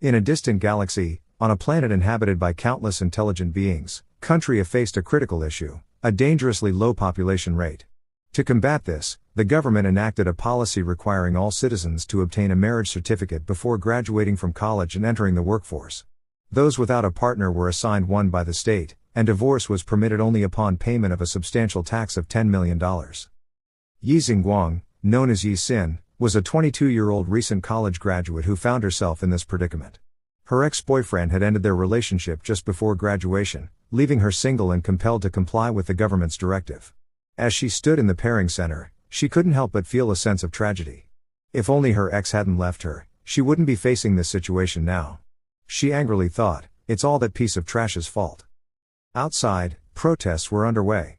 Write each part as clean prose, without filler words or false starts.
In a distant galaxy, on a planet inhabited by countless intelligent beings, country faced a critical issue, a dangerously low population rate. To combat this, the government enacted a policy requiring all citizens to obtain a marriage certificate before graduating from college and entering the workforce. Those without a partner were assigned one by the state, and divorce was permitted only upon payment of a substantial tax of $10 million. Yi Xingguang, known as Yi Xin, was a 22-year-old recent college graduate who found herself in this predicament. Her ex-boyfriend had ended their relationship just before graduation, leaving her single and compelled to comply with the government's directive. As she stood in the pairing center, she couldn't help but feel a sense of tragedy. If only her ex hadn't left her, she wouldn't be facing this situation now. She angrily thought, it's all that piece of trash's fault. Outside, protests were underway.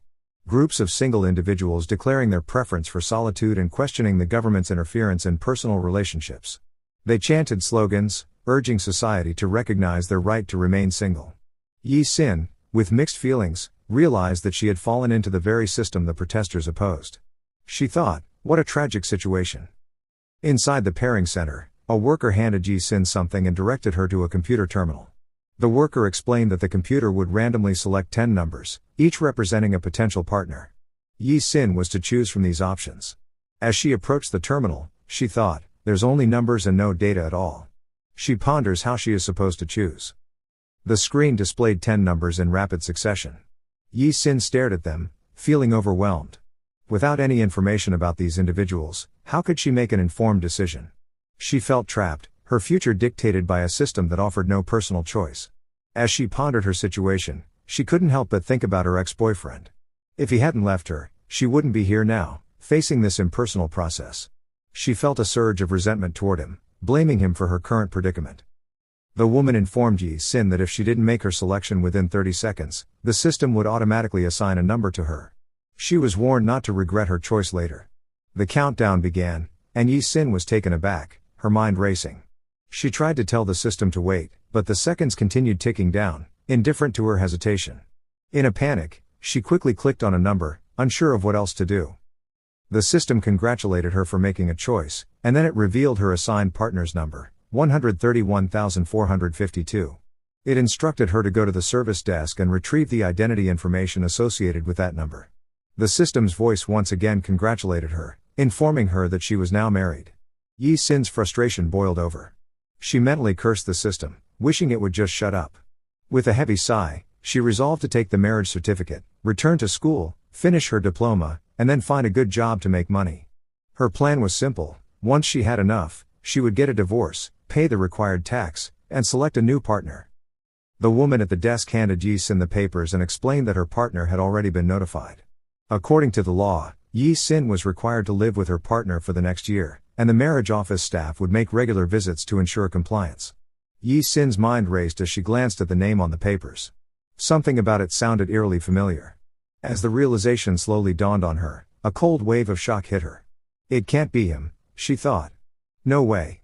Groups of single individuals declaring their preference for solitude and questioning the government's interference in personal relationships. They chanted slogans, urging society to recognize their right to remain single. Yi Xin, with mixed feelings, realized that she had fallen into the very system the protesters opposed. She thought, what a tragic situation. Inside the pairing center, a worker handed Yi Xin something and directed her to a computer terminal. The worker explained that the computer would randomly select 10 numbers, each representing a potential partner. Yi Xin was to choose from these options. As she approached the terminal, she thought, there's only numbers and no data at all. She ponders how she is supposed to choose. The screen displayed 10 numbers in rapid succession. Yi Xin stared at them, feeling overwhelmed. Without any information about these individuals, how could she make an informed decision? She felt trapped, her future dictated by a system that offered no personal choice. As she pondered her situation, she couldn't help but think about her ex-boyfriend. If he hadn't left her, she wouldn't be here now, facing this impersonal process. She felt a surge of resentment toward him, blaming him for her current predicament. The woman informed Yi Xin that if she didn't make her selection within 30 seconds, the system would automatically assign a number to her. She was warned not to regret her choice later. The countdown began, and Yi Xin was taken aback, her mind racing. She tried to tell the system to wait, but the seconds continued ticking down, indifferent to her hesitation. In a panic, she quickly clicked on a number, unsure of what else to do. The system congratulated her for making a choice, and then it revealed her assigned partner's number, 131,452. It instructed her to go to the service desk and retrieve the identity information associated with that number. The system's voice once again congratulated her, informing her that she was now married. Yi Xin's frustration boiled over. She mentally cursed the system, wishing it would just shut up. With a heavy sigh, she resolved to take the marriage certificate, return to school, finish her diploma, and then find a good job to make money. Her plan was simple: once she had enough, she would get a divorce, pay the required tax, and select a new partner. The woman at the desk handed Yi Xin the papers and explained that her partner had already been notified. According to the law, Yi Xin was required to live with her partner for the next year, and the marriage office staff would make regular visits to ensure compliance. Yi Xin's mind raced as she glanced at the name on the papers. Something about it sounded eerily familiar. As the realization slowly dawned on her, a cold wave of shock hit her. It can't be him, she thought. No way.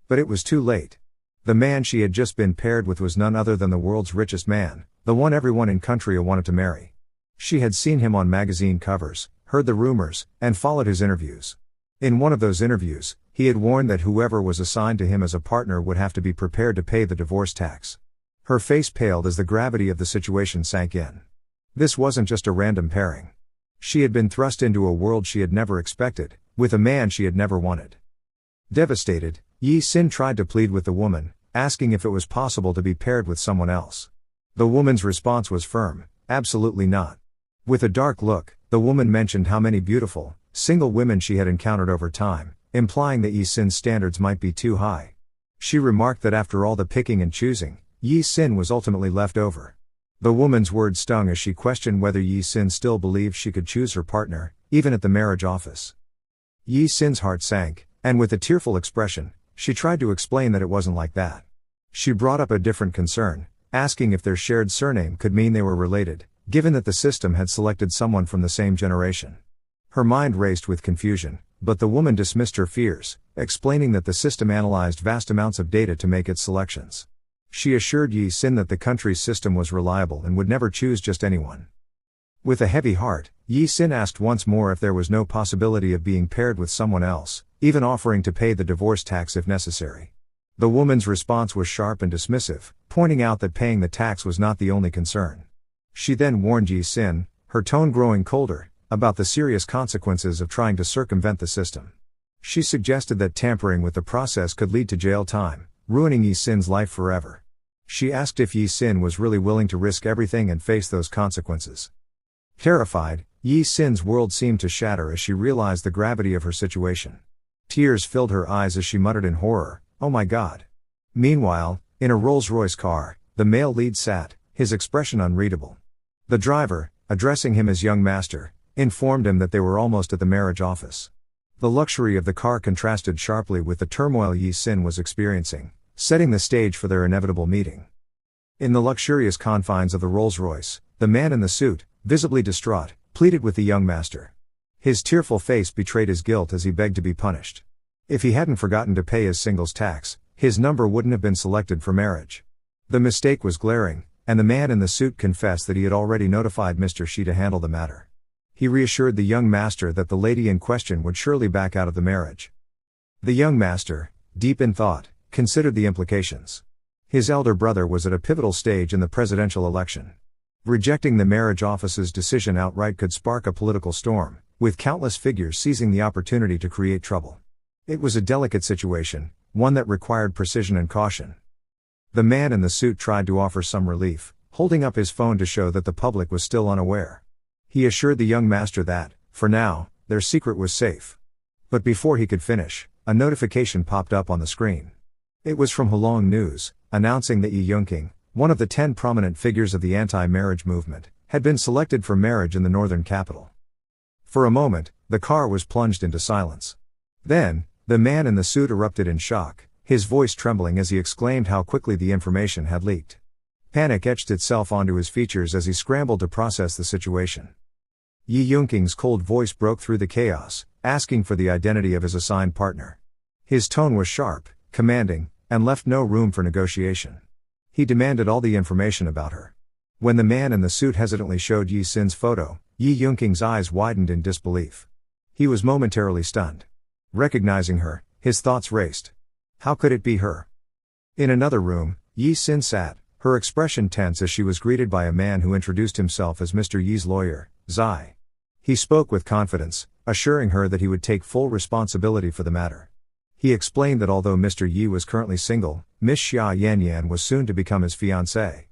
But it was too late. The man she had just been paired with was none other than the world's richest man, the one everyone in Country wanted to marry. She had seen him on magazine covers, heard the rumors, and followed his interviews. In one of those interviews, he had warned that whoever was assigned to him as a partner would have to be prepared to pay the divorce tax. Her face paled as the gravity of the situation sank in. This wasn't just a random pairing. She had been thrust into a world she had never expected, with a man she had never wanted. Devastated, Yi Xin tried to plead with the woman, asking if it was possible to be paired with someone else. The woman's response was firm: absolutely not. With a dark look, the woman mentioned how many beautiful, single women she had encountered over time, implying that Yi Xin's standards might be too high. She remarked that after all the picking and choosing, Yi Xin was ultimately left over. The woman's words stung as she questioned whether Yi Xin still believed she could choose her partner, even at the marriage office. Yi Xin's heart sank, and with a tearful expression, she tried to explain that it wasn't like that. She brought up a different concern, asking if their shared surname could mean they were related, given that the system had selected someone from the same generation. Her mind raced with confusion, but the woman dismissed her fears, explaining that the system analyzed vast amounts of data to make its selections. She assured Yi Xin that the country's system was reliable and would never choose just anyone. With a heavy heart, Yi Xin asked once more if there was no possibility of being paired with someone else, even offering to pay the divorce tax if necessary. The woman's response was sharp and dismissive, pointing out that paying the tax was not the only concern. She then warned Yi Sin, her tone growing colder, about the serious consequences of trying to circumvent the system. She suggested that tampering with the process could lead to jail time, ruining Yi Sin's life forever. She asked if Yi Sin was really willing to risk everything and face those consequences. Terrified, Yi Sin's world seemed to shatter as she realized the gravity of her situation. Tears filled her eyes as she muttered in horror, "Oh my God." Meanwhile, in a Rolls-Royce car, the male lead sat, his expression unreadable. The driver, addressing him as young master, informed him that they were almost at the marriage office. The luxury of the car contrasted sharply with the turmoil Yi Sin was experiencing, setting the stage for their inevitable meeting. In the luxurious confines of the Rolls-Royce, the man in the suit, visibly distraught, pleaded with the young master. His tearful face betrayed his guilt as he begged to be punished. If he hadn't forgotten to pay his singles tax, his number wouldn't have been selected for marriage. The mistake was glaring, and the man in the suit confessed that he had already notified Mr. Shi to handle the matter. He reassured the young master that the lady in question would surely back out of the marriage. The young master, deep in thought, considered the implications. His elder brother was at a pivotal stage in the presidential election. Rejecting the marriage office's decision outright could spark a political storm, with countless figures seizing the opportunity to create trouble. It was a delicate situation, one that required precision and caution. The man in the suit tried to offer some relief, holding up his phone to show that the public was still unaware. He assured the young master that, for now, their secret was safe. But before he could finish, a notification popped up on the screen. It was from Hulong News, announcing that Yi Yunqing, one of the 10 prominent figures of the anti-marriage movement, had been selected for marriage in the northern capital. For a moment, the car was plunged into silence. Then, the man in the suit erupted in shock, his voice trembling as he exclaimed how quickly the information had leaked. Panic etched itself onto his features as he scrambled to process the situation. Yi Yunqing's cold voice broke through the chaos, asking for the identity of his assigned partner. His tone was sharp, commanding, and left no room for negotiation. He demanded all the information about her. When the man in the suit hesitantly showed Yi Sin's photo, Yi Yunqing's eyes widened in disbelief. He was momentarily stunned. Recognizing her, his thoughts raced. How could it be her? In another room, Yi Sin sat, her expression tense as she was greeted by a man who introduced himself as Mr. Yi's lawyer, Zai. He spoke with confidence, assuring her that he would take full responsibility for the matter. He explained that although Mr. Yi was currently single, Miss Xia Yanyan was soon to become his fiancée.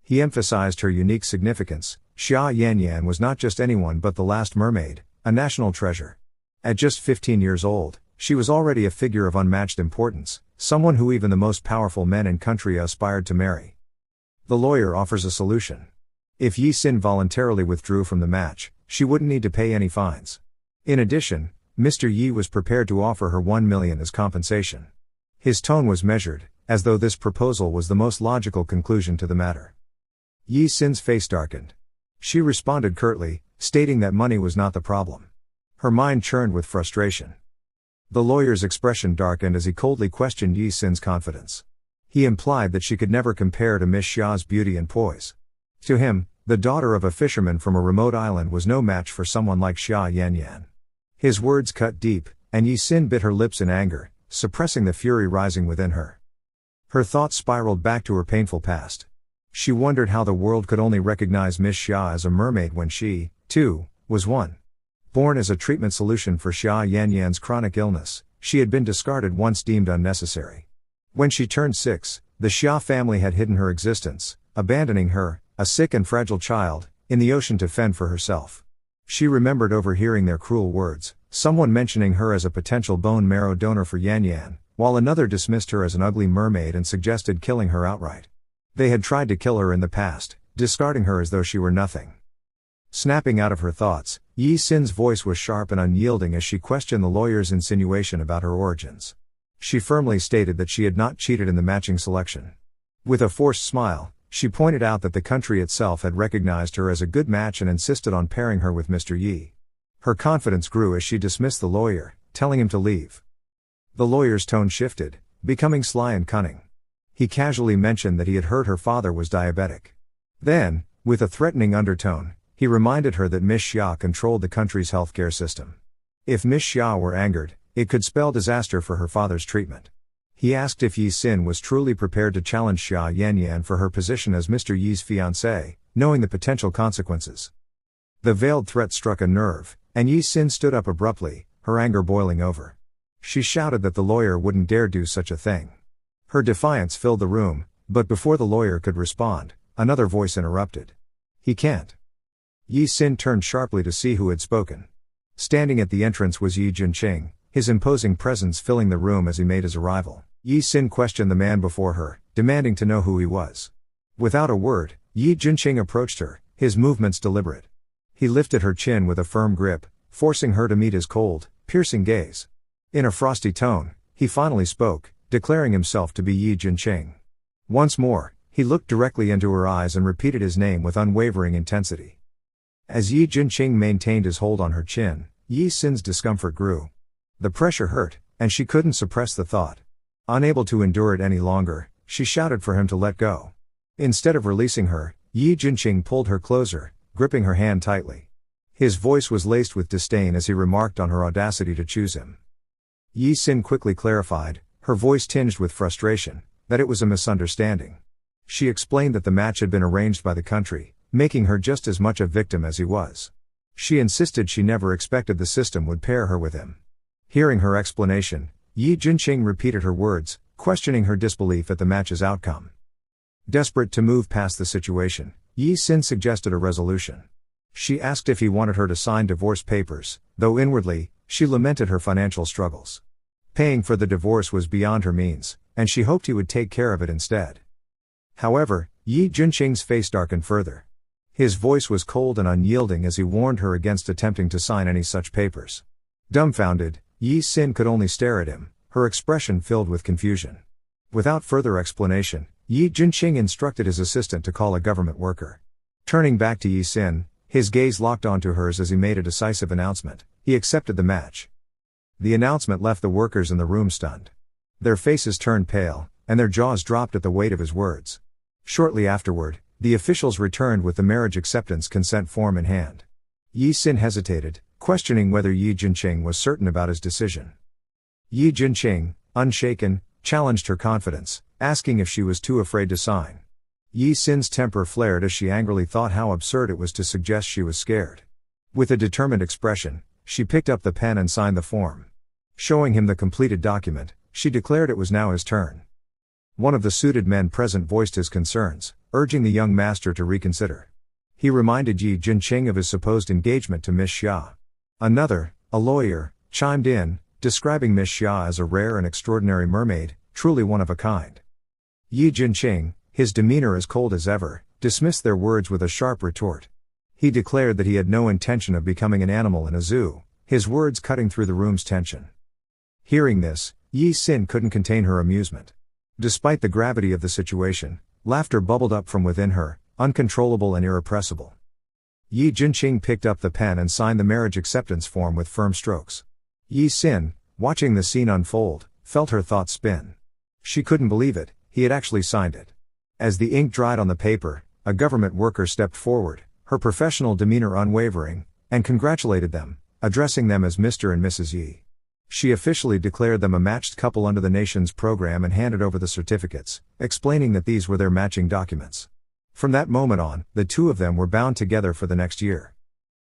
He emphasized her unique significance. Xia Yanyan was not just anyone but the last mermaid, a national treasure. At just 15 years old, she was already a figure of unmatched importance, someone who even the most powerful men in country aspired to marry. The lawyer offers a solution. If Yi Sin voluntarily withdrew from the match, she wouldn't need to pay any fines. In addition, Mr. Yi was prepared to offer her 1 million as compensation. His tone was measured, as though this proposal was the most logical conclusion to the matter. Yi Sin's face darkened. She responded curtly, stating that money was not the problem. Her mind churned with frustration. The lawyer's expression darkened as he coldly questioned Yi Sin's confidence. He implied that she could never compare to Miss Xia's beauty and poise. To him, the daughter of a fisherman from a remote island was no match for someone like Xia Yanyan. His words cut deep, and Yi Sin bit her lips in anger, suppressing the fury rising within her. Her thoughts spiraled back to her painful past. She wondered how the world could only recognize Miss Xia as a mermaid when she, too, was one. Born as a treatment solution for Xia Yanyan's chronic illness, she had been discarded once deemed unnecessary. When she turned 6, the Xia family had hidden her existence, abandoning her, a sick and fragile child, in the ocean to fend for herself. She remembered overhearing their cruel words, someone mentioning her as a potential bone marrow donor for Yanyan, while another dismissed her as an ugly mermaid and suggested killing her outright. They had tried to kill her in the past, discarding her as though she were nothing. Snapping out of her thoughts, Yi Sin's voice was sharp and unyielding as she questioned the lawyer's insinuation about her origins. She firmly stated that she had not cheated in the matching selection. With a forced smile, she pointed out that the country itself had recognized her as a good match and insisted on pairing her with Mr. Yi. Her confidence grew as she dismissed the lawyer, telling him to leave. The lawyer's tone shifted, becoming sly and cunning. He casually mentioned that he had heard her father was diabetic. Then, with a threatening undertone, he reminded her that Miss Xia controlled the country's healthcare system. If Miss Xia were angered, it could spell disaster for her father's treatment. He asked if Yi Sin was truly prepared to challenge Xia Yanyan for her position as Mr. Yi's fiancée, knowing the potential consequences. The veiled threat struck a nerve, and Yi Sin stood up abruptly, her anger boiling over. She shouted that the lawyer wouldn't dare do such a thing. Her defiance filled the room, but before the lawyer could respond, another voice interrupted. He can't. Yi Sin turned sharply to see who had spoken. Standing at the entrance was Yi Jinqing, his imposing presence filling the room as he made his arrival. Yi Sin questioned the man before her, demanding to know who he was. Without a word, Yi Jinqing approached her, his movements deliberate. He lifted her chin with a firm grip, forcing her to meet his cold, piercing gaze. In a frosty tone, he finally spoke, declaring himself to be Yi Jinqing. Once more, he looked directly into her eyes and repeated his name with unwavering intensity. As Yi Jinqing maintained his hold on her chin, Yi Sin's discomfort grew. The pressure hurt, and she couldn't suppress the thought. Unable to endure it any longer, she shouted for him to let go. Instead of releasing her, Yi Jinqing pulled her closer, gripping her hand tightly. His voice was laced with disdain as he remarked on her audacity to choose him. Yi Sin quickly clarified, her voice tinged with frustration, that it was a misunderstanding. She explained that the match had been arranged by the country, making her just as much a victim as he was. She insisted she never expected the system would pair her with him. Hearing her explanation, Yi Jinqing repeated her words, questioning her disbelief at the match's outcome. Desperate to move past the situation, Yi Sin suggested a resolution. She asked if he wanted her to sign divorce papers, though inwardly, she lamented her financial struggles. Paying for the divorce was beyond her means, and she hoped he would take care of it instead. However, Yi Jinqing's face darkened further. His voice was cold and unyielding as he warned her against attempting to sign any such papers. Dumbfounded, Yi Sin could only stare at him, her expression filled with confusion. Without further explanation, Yi Jinqing instructed his assistant to call a government worker. Turning back to Yi Sin, his gaze locked onto hers as he made a decisive announcement. He accepted the match. The announcement left the workers in the room stunned. Their faces turned pale, and their jaws dropped at the weight of his words. Shortly afterward, the officials returned with the marriage acceptance consent form in hand. Yi Sin hesitated, questioning whether Yi Jinqing was certain about his decision. Yi Jinqing, unshaken, challenged her confidence, asking if she was too afraid to sign. Yi Sin's temper flared as she angrily thought how absurd it was to suggest she was scared. With a determined expression, she picked up the pen and signed the form. Showing him the completed document, she declared it was now his turn. One of the suited men present voiced his concerns, urging the young master to reconsider. He reminded Yi Jinqing of his supposed engagement to Miss Xia. Another, a lawyer, chimed in, describing Miss Xia as a rare and extraordinary mermaid, truly one of a kind. Yi Jinqing, his demeanor as cold as ever, dismissed their words with a sharp retort. He declared that he had no intention of becoming an animal in a zoo, his words cutting through the room's tension. Hearing this, Yi Sin couldn't contain her amusement. Despite the gravity of the situation, laughter bubbled up from within her, uncontrollable and irrepressible. Yi Jinqing picked up the pen and signed the marriage acceptance form with firm strokes. Yi Sin, watching the scene unfold, felt her thoughts spin. She couldn't believe it, he had actually signed it. As the ink dried on the paper, a government worker stepped forward, her professional demeanor unwavering, and congratulated them, addressing them as Mr. and Mrs. Yi. She officially declared them a matched couple under the nation's program and handed over the certificates, explaining that these were their matching documents. From that moment on, the two of them were bound together for the next year.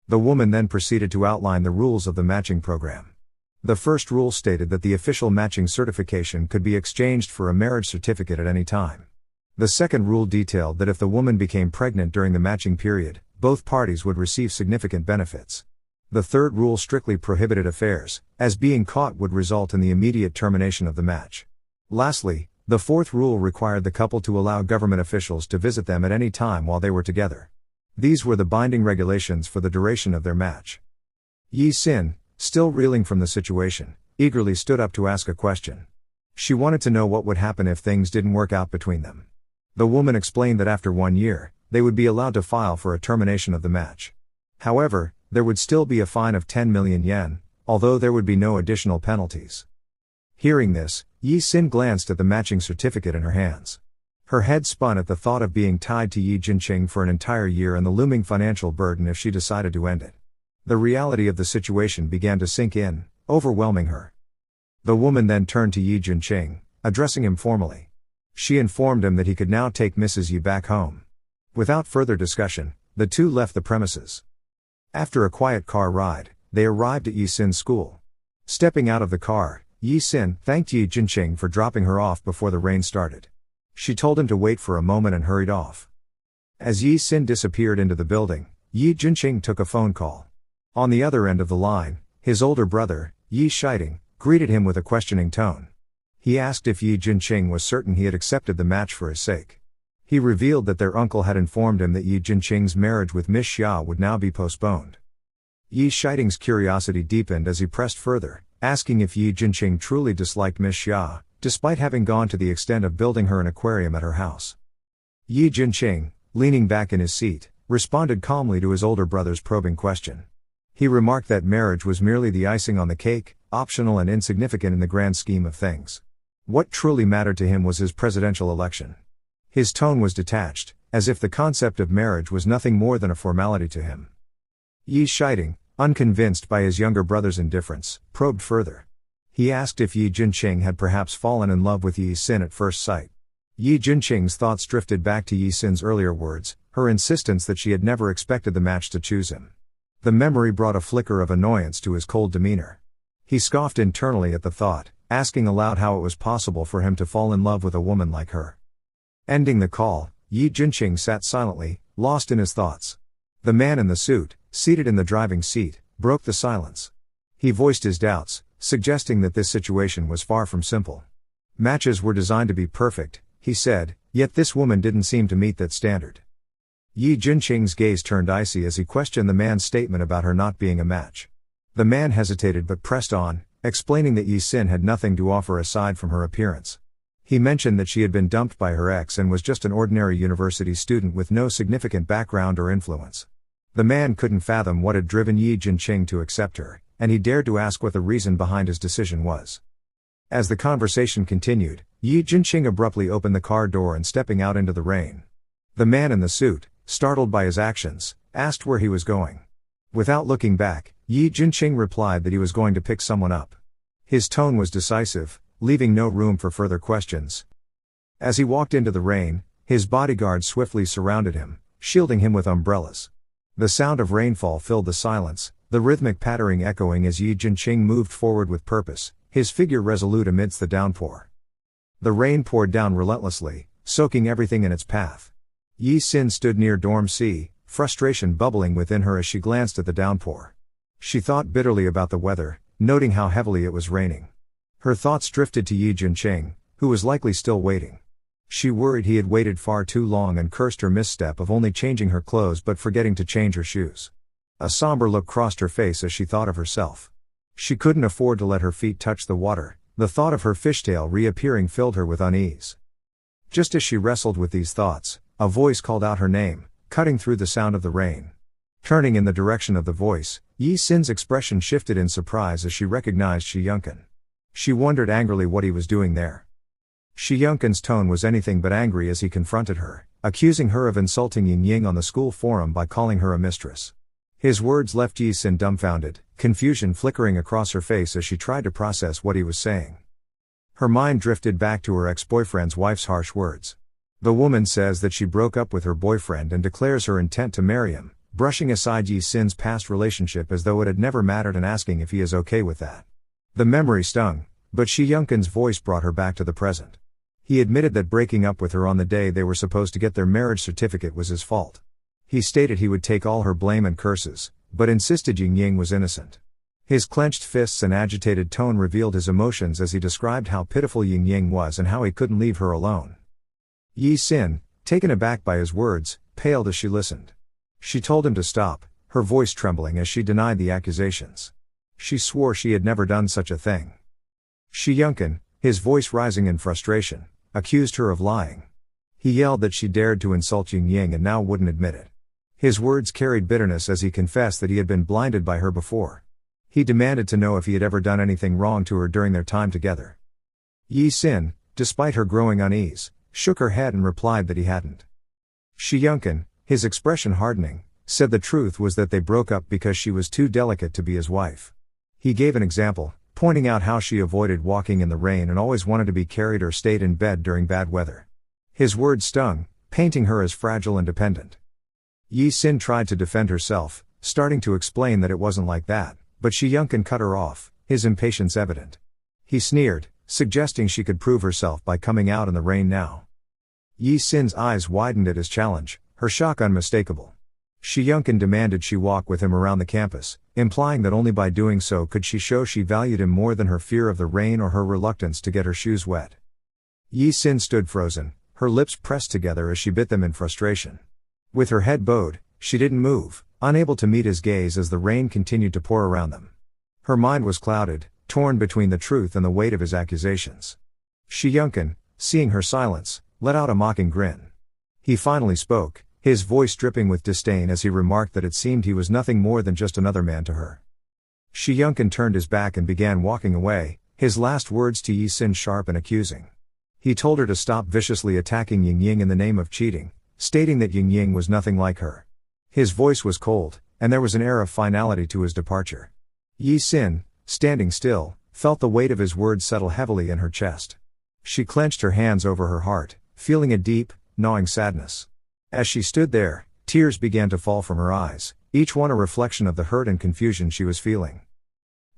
The woman then proceeded to outline the rules of the matching program. The first rule stated that the official matching certification could be exchanged for a marriage certificate at any time. The second rule detailed that if the woman became pregnant during the matching period, both parties would receive significant benefits. The third rule strictly prohibited affairs, as being caught would result in the immediate termination of the match. Lastly, the fourth rule required the couple to allow government officials to visit them at any time while they were together. These were the binding regulations for the duration of their match. Yi Sin, still reeling from the situation, eagerly stood up to ask a question. She wanted to know what would happen if things didn't work out between them. The woman explained that after 1 year, they would be allowed to file for a termination of the match. However, there would still be a fine of 10 million yen, although there would be no additional penalties. Hearing this, Yi Sin glanced at the matching certificate in her hands. Her head spun at the thought of being tied to Yi Jinqing for an entire year and the looming financial burden if she decided to end it. The reality of the situation began to sink in, overwhelming her. The woman then turned to Yi Jinqing, addressing him formally. She informed him that he could now take Mrs. Yi back home. Without further discussion, the two left the premises. After a quiet car ride, they arrived at Yi Sin's school. Stepping out of the car, Yi Sin thanked Yi Jinqing for dropping her off before the rain started. She told him to wait for a moment and hurried off. As Yi Sin disappeared into the building, Yi Jinqing took a phone call. On the other end of the line, his older brother, Yi Shiting, greeted him with a questioning tone. He asked if Yi Jinqing was certain he had accepted the match for his sake. He revealed that their uncle had informed him that Yi Jinqing's marriage with Miss Xia would now be postponed. Yi Shiting's curiosity deepened as he pressed further, asking if Yi Jinqing truly disliked Miss Xia, despite having gone to the extent of building her an aquarium at her house. Yi Jinqing, leaning back in his seat, responded calmly to his older brother's probing question. He remarked that marriage was merely the icing on the cake, optional and insignificant in the grand scheme of things. What truly mattered to him was his presidential election. His tone was detached, as if the concept of marriage was nothing more than a formality to him. Yi Shiting, unconvinced by his younger brother's indifference, probed further. He asked if Yi Jinqing had perhaps fallen in love with Yi Sin at first sight. Yi Jinqing's thoughts drifted back to Yi Sin's earlier words, her insistence that she had never expected the match to choose him. The memory brought a flicker of annoyance to his cold demeanor. He scoffed internally at the thought, asking aloud how it was possible for him to fall in love with a woman like her. Ending the call, Yi Jinqing sat silently, lost in his thoughts. The man in the suit, seated in the driving seat, broke the silence. He voiced his doubts, suggesting that this situation was far from simple. Matches were designed to be perfect, he said, yet this woman didn't seem to meet that standard. Yi Jinqing's gaze turned icy as he questioned the man's statement about her not being a match. The man hesitated but pressed on, explaining that Yi Sin had nothing to offer aside from her appearance. He mentioned that she had been dumped by her ex and was just an ordinary university student with no significant background or influence. The man couldn't fathom what had driven Yi Jinqing to accept her, and he dared to ask what the reason behind his decision was. As the conversation continued, Yi Jinqing abruptly opened the car door and stepping out into the rain. The man in the suit, startled by his actions, asked where he was going. Without looking back, Yi Jinqing replied that he was going to pick someone up. His tone was decisive, leaving no room for further questions. As he walked into the rain, his bodyguards swiftly surrounded him, shielding him with umbrellas. The sound of rainfall filled the silence, the rhythmic pattering echoing as Yi Jinqing moved forward with purpose, his figure resolute amidst the downpour. The rain poured down relentlessly, soaking everything in its path. Yi Sin stood near Dorm C, frustration bubbling within her as she glanced at the downpour. She thought bitterly about the weather, noting how heavily it was raining. Her thoughts drifted to Yi Jinqing, who was likely still waiting. She worried he had waited far too long and cursed her misstep of only changing her clothes but forgetting to change her shoes. A somber look crossed her face as she thought of herself. She couldn't afford to let her feet touch the water. The thought of her fishtail reappearing filled her with unease. Just as she wrestled with these thoughts, a voice called out her name, cutting through the sound of the rain. Turning in the direction of the voice, Yi Sin's expression shifted in surprise as she recognized Shi Yunkin. She wondered angrily what he was doing there. Shi Yunkin's tone was anything but angry as he confronted her, accusing her of insulting Ying Ying on the school forum by calling her a mistress. His words left Yi Sin dumbfounded, confusion flickering across her face as she tried to process what he was saying. Her mind drifted back to her ex-boyfriend's wife's harsh words. The woman says that she broke up with her boyfriend and declares her intent to marry him, brushing aside Yi Sin's past relationship as though it had never mattered and asking if he is okay with that. The memory stung, but Shi Yunkin's voice brought her back to the present. He admitted that breaking up with her on the day they were supposed to get their marriage certificate was his fault. He stated he would take all her blame and curses, but insisted Ying Ying was innocent. His clenched fists and agitated tone revealed his emotions as he described how pitiful Ying Ying was and how he couldn't leave her alone. Yi Sin, taken aback by his words, paled as she listened. She told him to stop, her voice trembling as she denied the accusations. She swore she had never done such a thing. Shi Yunkin, his voice rising in frustration, accused her of lying. He yelled that she dared to insult Ying Ying and now wouldn't admit it. His words carried bitterness as he confessed that he had been blinded by her before. He demanded to know if he had ever done anything wrong to her during their time together. Yi Sin, despite her growing unease, shook her head and replied that he hadn't. Shi Yunkin, his expression hardening, said the truth was that they broke up because she was too delicate to be his wife. He gave an example, pointing out how she avoided walking in the rain and always wanted to be carried or stayed in bed during bad weather. His words stung, painting her as fragile and dependent. Yi Sin tried to defend herself, starting to explain that it wasn't like that, but Shi Yunkin cut her off, his impatience evident. He sneered, suggesting she could prove herself by coming out in the rain now. Yi Sin's eyes widened at his challenge, her shock unmistakable. Shi Yunkin demanded she walk with him around the campus, implying that only by doing so could she show she valued him more than her fear of the rain or her reluctance to get her shoes wet. Yi Sin stood frozen, her lips pressed together as she bit them in frustration. With her head bowed, she didn't move, unable to meet his gaze as the rain continued to pour around them. Her mind was clouded, torn between the truth and the weight of his accusations. Shi Yunkin, seeing her silence, let out a mocking grin. He finally spoke, his voice dripping with disdain as he remarked that it seemed he was nothing more than just another man to her. Shi Yunkin turned his back and began walking away, his last words to Yi Sin sharp and accusing. He told her to stop viciously attacking Ying Ying in the name of cheating, stating that Ying Ying was nothing like her. His voice was cold, and there was an air of finality to his departure. Yi Sin, standing still, felt the weight of his words settle heavily in her chest. She clenched her hands over her heart, feeling a deep, gnawing sadness. As she stood there, tears began to fall from her eyes, each one a reflection of the hurt and confusion she was feeling.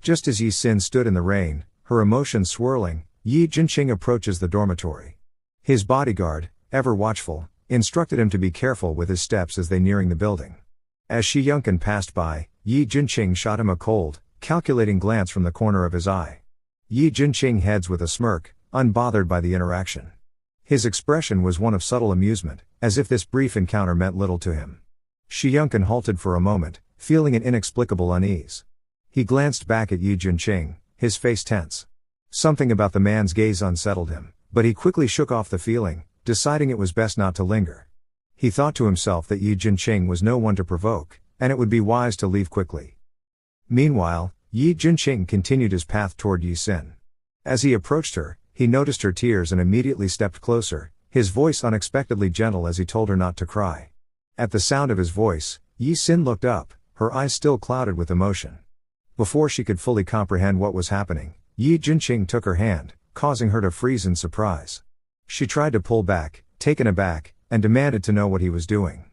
Just as Yi Sin stood in the rain, her emotions swirling, Yi Jinqing approaches the dormitory. His bodyguard, ever watchful, instructed him to be careful with his steps as they nearing the building. As Shi Yunkin passed by, Yi Jinqing shot him a cold, calculating glance from the corner of his eye. Yi Jinqing heads with a smirk, unbothered by the interaction. His expression was one of subtle amusement, as if this brief encounter meant little to him. Shi Yunkin halted for a moment, feeling an inexplicable unease. He glanced back at Yi Jinqing, his face tense. Something about the man's gaze unsettled him, but he quickly shook off the feeling, deciding it was best not to linger. He thought to himself that Yi Jinqing was no one to provoke, and it would be wise to leave quickly. Meanwhile, Yi Jinqing continued his path toward Yi Sin. As he approached her, he noticed her tears and immediately stepped closer, his voice unexpectedly gentle as he told her not to cry. At the sound of his voice, Yi Sin looked up, her eyes still clouded with emotion. Before she could fully comprehend what was happening, Yi Jinqing took her hand, causing her to freeze in surprise. She tried to pull back, taken aback, and demanded to know what he was doing.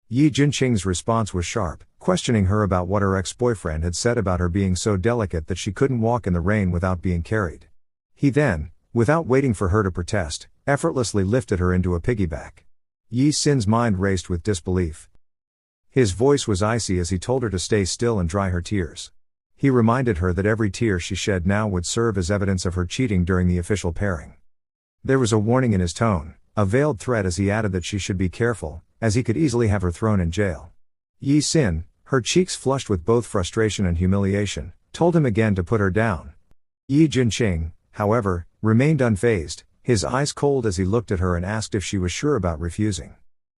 Yi Jinqing's response was sharp, questioning her about what her ex-boyfriend had said about her being so delicate that she couldn't walk in the rain without being carried. He then, without waiting for her to protest, effortlessly lifted her into a piggyback. Yi Sin's mind raced with disbelief. His voice was icy as he told her to stay still and dry her tears. He reminded her that every tear she shed now would serve as evidence of her cheating during the official pairing. There was a warning in his tone, a veiled threat as he added that she should be careful, as he could easily have her thrown in jail. Yi Sin, her cheeks flushed with both frustration and humiliation, told him again to put her down. Yi Jinqing, however, remained unfazed, his eyes cold as he looked at her and asked if she was sure about refusing.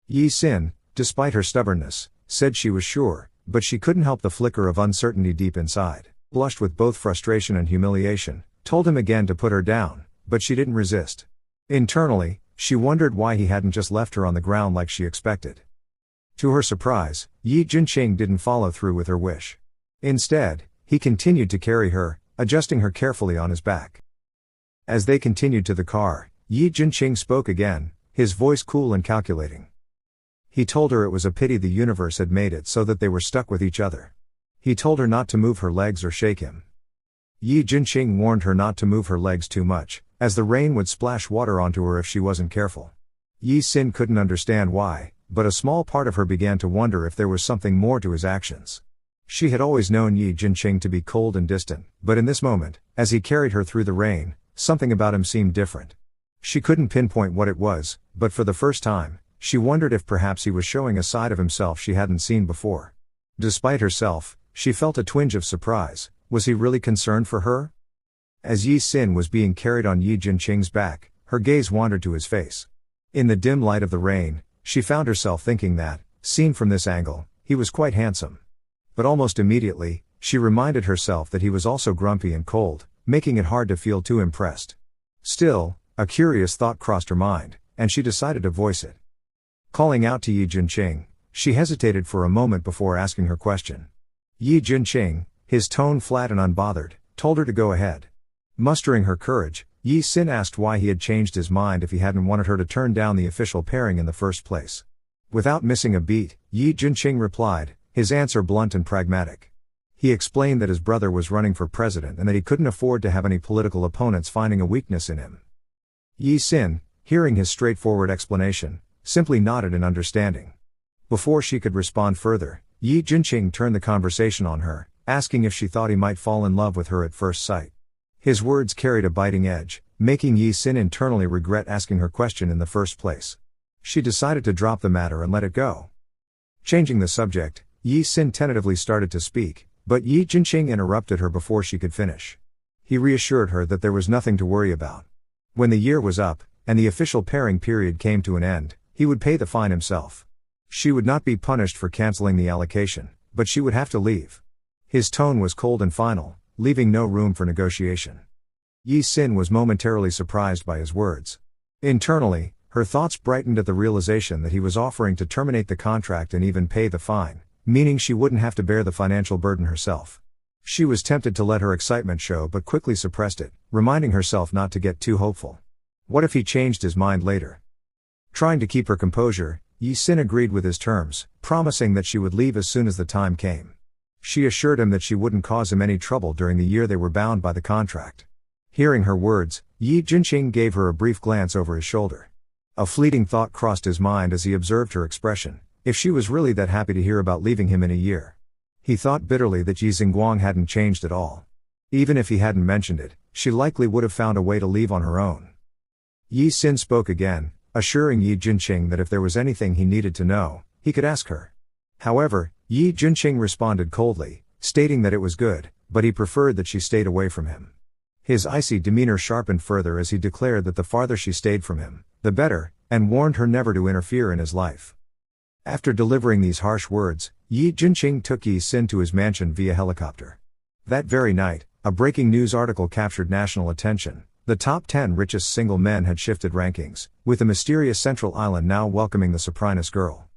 Yi Sin, despite her stubbornness, said she was sure, but she couldn't help the flicker of uncertainty deep inside. Blushed with both frustration and humiliation, told him again to put her down, but she didn't resist. Internally, she wondered why he hadn't just left her on the ground like she expected. To her surprise, Yi Jinqing didn't follow through with her wish. Instead, he continued to carry her, adjusting her carefully on his back. As they continued to the car, Yi Jinqing spoke again, his voice cool and calculating. He told her it was a pity the universe had made it so that they were stuck with each other. He told her not to move her legs or shake him. Yi Jinqing warned her not to move her legs too much, as the rain would splash water onto her if she wasn't careful. Yi Sin couldn't understand why, but a small part of her began to wonder if there was something more to his actions. She had always known Yi Jinqing to be cold and distant, but in this moment, as he carried her through the rain, something about him seemed different. She couldn't pinpoint what it was, but for the first time, she wondered if perhaps he was showing a side of himself she hadn't seen before. Despite herself, she felt a twinge of surprise. Was he really concerned for her? As Yi Sin was being carried on Yi Jinqing's back, her gaze wandered to his face. In the dim light of the rain, she found herself thinking that, seen from this angle, he was quite handsome. But almost immediately, she reminded herself that he was also grumpy and cold, making it hard to feel too impressed. Still, a curious thought crossed her mind, and she decided to voice it. Calling out to Yi Jinqing, she hesitated for a moment before asking her question. Yi Jinqing, his tone flat and unbothered, told her to go ahead. Mustering her courage, Yi Sin asked why he had changed his mind if he hadn't wanted her to turn down the official pairing in the first place. Without missing a beat, Yi Junqing replied, his answer blunt and pragmatic. He explained that his brother was running for president and that he couldn't afford to have any political opponents finding a weakness in him. Yi Sin, hearing his straightforward explanation, simply nodded in understanding. Before she could respond further, Yi Junqing turned the conversation on her, asking if she thought he might fall in love with her at first sight. His words carried a biting edge, making Yi Sin internally regret asking her question in the first place. She decided to drop the matter and let it go. Changing the subject, Yi Sin tentatively started to speak, but Yi Junqing interrupted her before she could finish. He reassured her that there was nothing to worry about. When the year was up, and the official pairing period came to an end, he would pay the fine himself. She would not be punished for canceling the allocation, but she would have to leave. His tone was cold and final, leaving no room for negotiation. Yi Sin was momentarily surprised by his words. Internally, her thoughts brightened at the realization that he was offering to terminate the contract and even pay the fine, meaning she wouldn't have to bear the financial burden herself. She was tempted to let her excitement show but quickly suppressed it, reminding herself not to get too hopeful. What if he changed his mind later? Trying to keep her composure, Yi Sin agreed with his terms, promising that she would leave as soon as the time came. She assured him that she wouldn't cause him any trouble during the year they were bound by the contract. Hearing her words, Yi Junqing gave her a brief glance over his shoulder. A fleeting thought crossed his mind as he observed her expression, if she was really that happy to hear about leaving him in a year. He thought bitterly that Yi Xingguang hadn't changed at all. Even if he hadn't mentioned it, she likely would have found a way to leave on her own. Yi Sin spoke again, assuring Yi Junqing that if there was anything he needed to know, he could ask her. However, Yi Junqing responded coldly, stating that it was good, but he preferred that she stayed away from him. His icy demeanor sharpened further as he declared that the farther she stayed from him, the better, and warned her never to interfere in his life. After delivering these harsh words, Yi Junqing took Yi Sin to his mansion via helicopter. That very night, a breaking news article captured national attention. The top 10 richest single men had shifted rankings, with the mysterious Central Island now welcoming the Sopranos girl.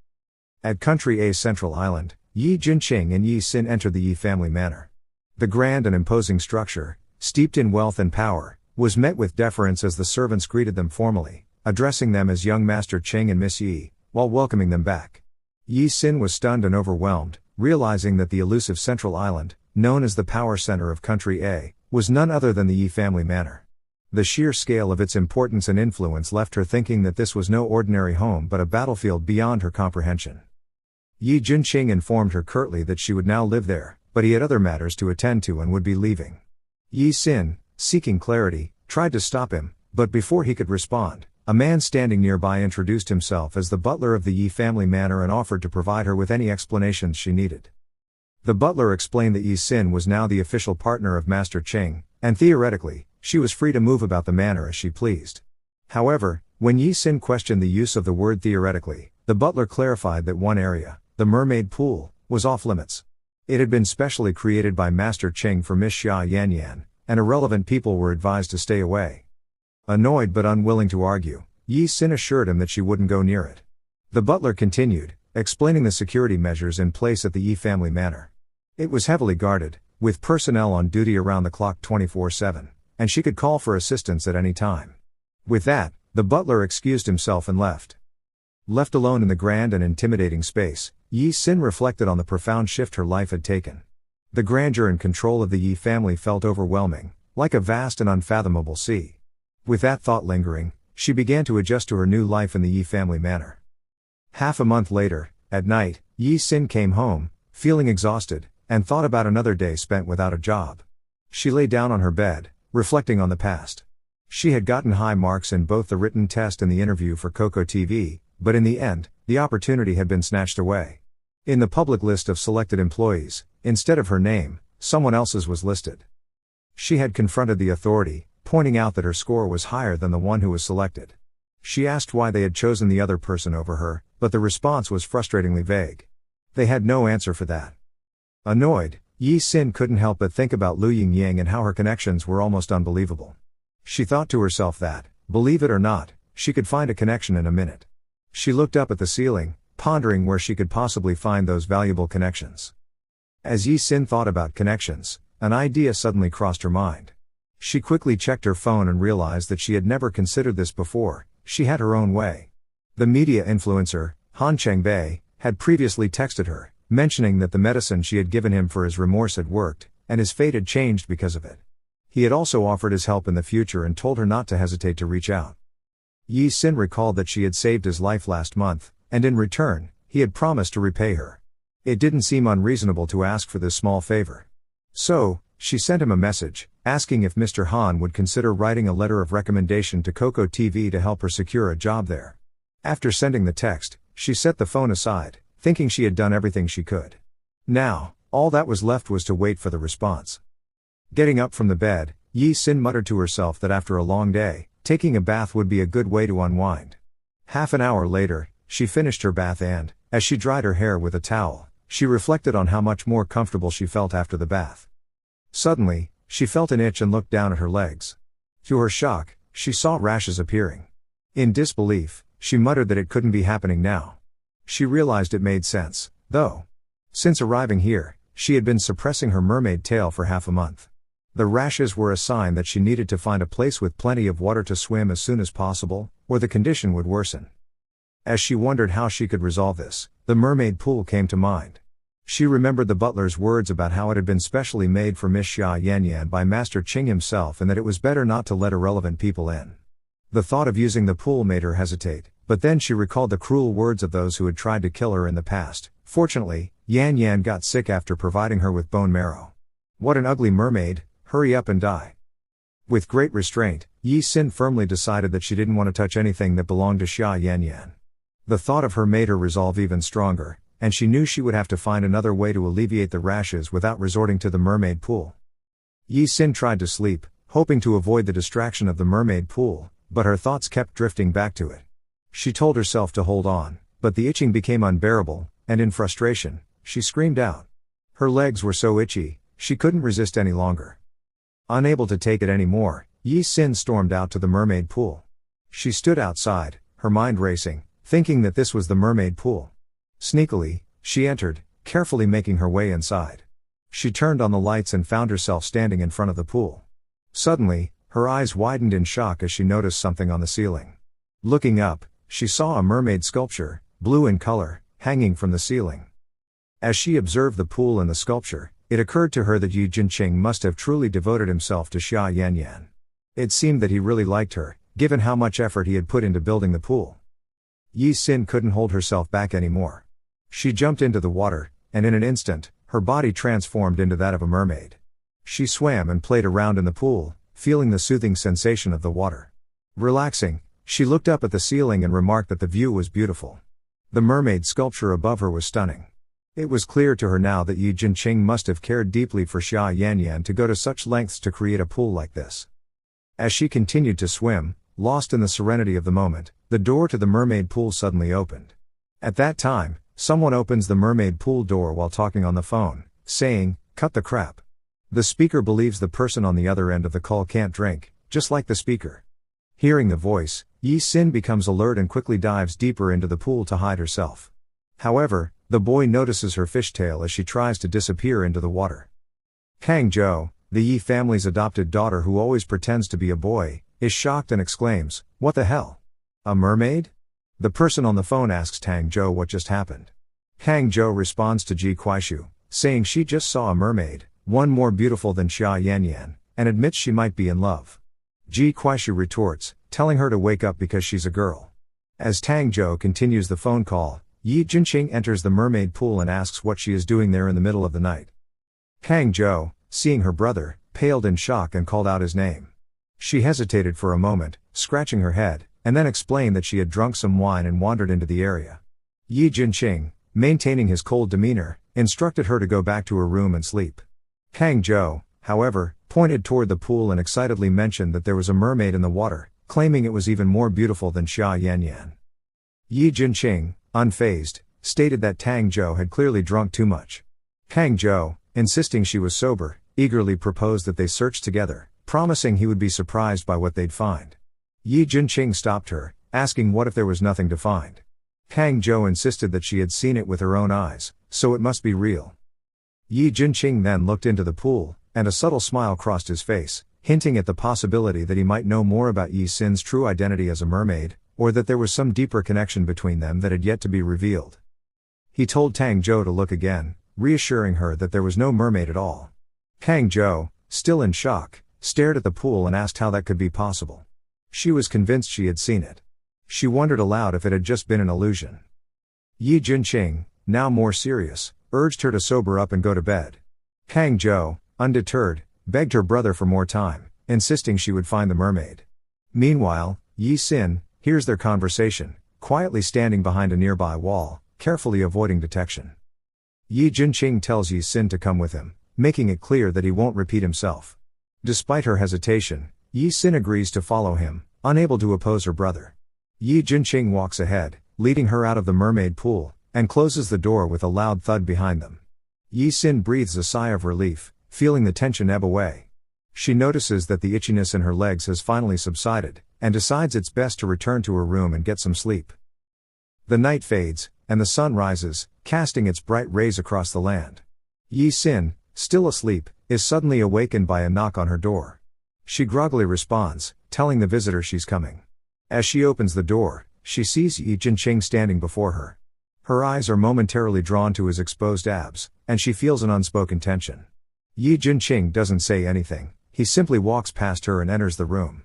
At Country A's Central Island, Yi Junqing and Yi Sin entered the Yi family manor. The grand and imposing structure, steeped in wealth and power, was met with deference as the servants greeted them formally, addressing them as young Master Cheng and Miss Yi, while welcoming them back. Yi Sin was stunned and overwhelmed, realizing that the elusive Central Island, known as the power center of Country A, was none other than the Yi family manor. The sheer scale of its importance and influence left her thinking that this was no ordinary home but a battlefield beyond her comprehension. Yi Junqing informed her curtly that she would now live there, but he had other matters to attend to and would be leaving. Yi Sin, seeking clarity, tried to stop him, but before he could respond, a man standing nearby introduced himself as the butler of the Yi family manor and offered to provide her with any explanations she needed. The butler explained that Yi Sin was now the official partner of Master Cheng, and theoretically, she was free to move about the manor as she pleased. However, when Yi Sin questioned the use of the word theoretically, the butler clarified that one area, the mermaid pool, was off limits. It had been specially created by Master Cheng for Miss Xia Yanyan, and irrelevant people were advised to stay away. Annoyed but unwilling to argue, Yi Sin assured him that she wouldn't go near it. The butler continued, explaining the security measures in place at the Yi family manor. It was heavily guarded, with personnel on duty around the clock 24/7, and she could call for assistance at any time. With that, the butler excused himself and left. Left alone in the grand and intimidating space, Yi Sin reflected on the profound shift her life had taken. The grandeur and control of the Yi family felt overwhelming, like a vast and unfathomable sea. With that thought lingering, she began to adjust to her new life in the Yi family manor. Half a month later, at night, Yi Sin came home, feeling exhausted, and thought about another day spent without a job. She lay down on her bed, reflecting on the past. She had gotten high marks in both the written test and the interview for Coco TV, but in the end, the opportunity had been snatched away. In the public list of selected employees, instead of her name, someone else's was listed. She had confronted the authority, pointing out that her score was higher than the one who was selected. She asked why they had chosen the other person over her, but the response was frustratingly vague. They had no answer for that. Annoyed, Yi Sin couldn't help but think about Lu Yingyang and how her connections were almost unbelievable. She thought to herself that, believe it or not, she could find a connection in a minute. She looked up at the ceiling, pondering where she could possibly find those valuable connections. As Yi Sin thought about connections, An idea suddenly crossed her mind. She quickly checked her phone and realized that she had never considered this before. She had her own way. The media influencer, Han Chengbei, had previously texted her, mentioning that the medicine she had given him for his remorse had worked, and his fate had changed because of it. He had also offered his help in the future and told her not to hesitate to reach out. Yi Xin recalled that she had saved his life last month, and in return, he had promised to repay her. It didn't seem unreasonable to ask for this small favor. So, she sent him a message, asking if Mr. Han would consider writing a letter of recommendation to Coco TV to help her secure a job there. After sending the text, she set the phone aside, thinking she had done everything she could. Now, all that was left was to wait for the response. Getting up from the bed, Yi Xin muttered to herself that after a long day, taking a bath would be a good way to unwind. Half an hour later, she finished her bath and, as she dried her hair with a towel, she reflected on how much more comfortable she felt after the bath. Suddenly, she felt an itch and looked down at her legs. To her shock, she saw rashes appearing. In disbelief, she muttered that it couldn't be happening now. She realized it made sense, though. Since arriving here, she had been suppressing her mermaid tail for half a month. The rashes were a sign that she needed to find a place with plenty of water to swim as soon as possible, or the condition would worsen. As she wondered how she could resolve this, the mermaid pool came to mind. She remembered the butler's words about how it had been specially made for Miss Xia Yanyan by Master Qing himself and that it was better not to let irrelevant people in. The thought of using the pool made her hesitate, but then she recalled the cruel words of those who had tried to kill her in the past. Fortunately, Yan Yan got sick after providing her with bone marrow. What an ugly mermaid, hurry up and die. With great restraint, Yi Xin firmly decided that she didn't want to touch anything that belonged to Xia Yanyan. The thought of her made her resolve even stronger, and she knew she would have to find another way to alleviate the rashes without resorting to the mermaid pool. Yi Xin tried to sleep, hoping to avoid the distraction of the mermaid pool, but her thoughts kept drifting back to it. She told herself to hold on, but the itching became unbearable, and in frustration, she screamed out. Her legs were so itchy, she couldn't resist any longer. Unable to take it anymore, Yi Xin stormed out to the mermaid pool. She stood outside, her mind racing, thinking that this was the mermaid pool. Sneakily, she entered, carefully making her way inside. She turned on the lights and found herself standing in front of the pool. Suddenly, her eyes widened in shock as she noticed something on the ceiling. Looking up, she saw a mermaid sculpture, blue in color, hanging from the ceiling. As she observed the pool and the sculpture, it occurred to her that Yi Jinqing must have truly devoted himself to Xia Yanyan. It seemed that he really liked her, given how much effort he had put into building the pool. Yi Xin couldn't hold herself back anymore. She jumped into the water, and in an instant, her body transformed into that of a mermaid. She swam and played around in the pool, feeling the soothing sensation of the water. Relaxing, she looked up at the ceiling and remarked that the view was beautiful. The mermaid sculpture above her was stunning. It was clear to her now that Yi Jinqing must have cared deeply for Xia Yanyan to go to such lengths to create a pool like this. As she continued to swim, lost in the serenity of the moment, the door to the mermaid pool suddenly opened. At that time, someone opens the mermaid pool door while talking on the phone, saying, "Cut the crap." The speaker believes the person on the other end of the call can't drink, just like the speaker. Hearing the voice, Yi Xin becomes alert and quickly dives deeper into the pool to hide herself. However, the boy notices her fishtail as she tries to disappear into the water. Kang Zhou, the Yi family's adopted daughter who always pretends to be a boy, is shocked and exclaims, "What the hell? A mermaid?" The person on the phone asks Tang Zhou what just happened. Kang Zhou responds to Ji Kuaishu, saying she just saw a mermaid, one more beautiful than Xia Yanyan, and admits she might be in love. Ji Kuaishu retorts, telling her to wake up because she's a girl. As Tang Zhou continues the phone call, Yi Jinqing enters the mermaid pool and asks what she is doing there in the middle of the night. Kang Zhou, seeing her brother, paled in shock and called out his name. She hesitated for a moment, scratching her head, and then explained that she had drunk some wine and wandered into the area. Yi Jinqing, maintaining his cold demeanor, instructed her to go back to her room and sleep. Kang Zhou, however, pointed toward the pool and excitedly mentioned that there was a mermaid in the water, claiming it was even more beautiful than Xia Yanyan. Yi Jinqing, unfazed, stated that Tang Zhou had clearly drunk too much. Kang Zhou, insisting she was sober, eagerly proposed that they search together, promising he would be surprised by what they'd find. Yi Jinqing stopped her, asking what if there was nothing to find. Kang Zhou insisted that she had seen it with her own eyes, so it must be real. Yi Jinqing then looked into the pool, and a subtle smile crossed his face, hinting at the possibility that he might know more about Yi Sin's true identity as a mermaid, or that there was some deeper connection between them that had yet to be revealed. He told Tang Zhou to look again, reassuring her that there was no mermaid at all. Tang Zhou, still in shock, stared at the pool and asked how that could be possible. She was convinced she had seen it. She wondered aloud if it had just been an illusion. Yi Junqing, now more serious, urged her to sober up and go to bed. Tang Zhou, undeterred, begged her brother for more time, insisting she would find the mermaid. Meanwhile, Yi Sin hears their conversation, quietly standing behind a nearby wall, carefully avoiding detection. Yi Junqing tells Yi Sin to come with him, making it clear that he won't repeat himself. Despite her hesitation, Yi Sin agrees to follow him, unable to oppose her brother. Yi Junqing walks ahead, leading her out of the mermaid pool, and closes the door with a loud thud behind them. Yi Sin breathes a sigh of relief, feeling the tension ebb away. She notices that the itchiness in her legs has finally subsided, and decides it's best to return to her room and get some sleep. The night fades, and the sun rises, casting its bright rays across the land. Yi Sin, still asleep, is suddenly awakened by a knock on her door. She groggily responds, telling the visitor she's coming. As she opens the door, she sees Yi Junqing standing before her. Her eyes are momentarily drawn to his exposed abs, and she feels an unspoken tension. Yi Junqing doesn't say anything, he simply walks past her and enters the room.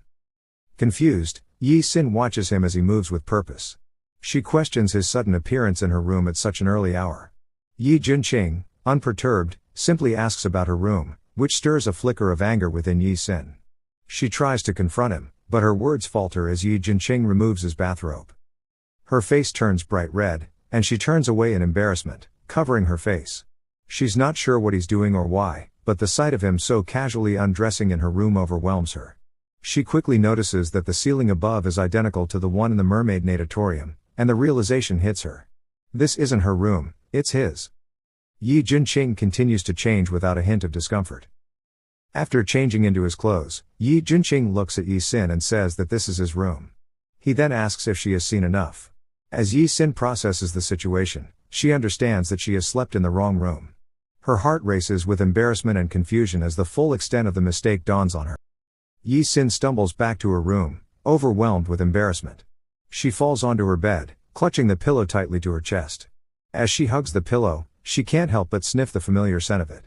Confused, Yi Sin watches him as he moves with purpose. She questions his sudden appearance in her room at such an early hour. Yi Junqing, unperturbed, simply asks about her room, which stirs a flicker of anger within Yi Sin. She tries to confront him, but her words falter as Yi Junqing removes his bathrobe. Her face turns bright red, and she turns away in embarrassment, covering her face. She's not sure what he's doing or why, but the sight of him so casually undressing in her room overwhelms her. She quickly notices that the ceiling above is identical to the one in the mermaid natatorium, and the realization hits her. This isn't her room, it's his. Yi Junqing continues to change without a hint of discomfort. After changing into his clothes, Yi Junqing looks at Yi Sin and says that this is his room. He then asks if she has seen enough. As Yi Sin processes the situation, she understands that she has slept in the wrong room. Her heart races with embarrassment and confusion as the full extent of the mistake dawns on her. Yi Sin stumbles back to her room, overwhelmed with embarrassment. She falls onto her bed, clutching the pillow tightly to her chest. As she hugs the pillow, she can't help but sniff the familiar scent of it.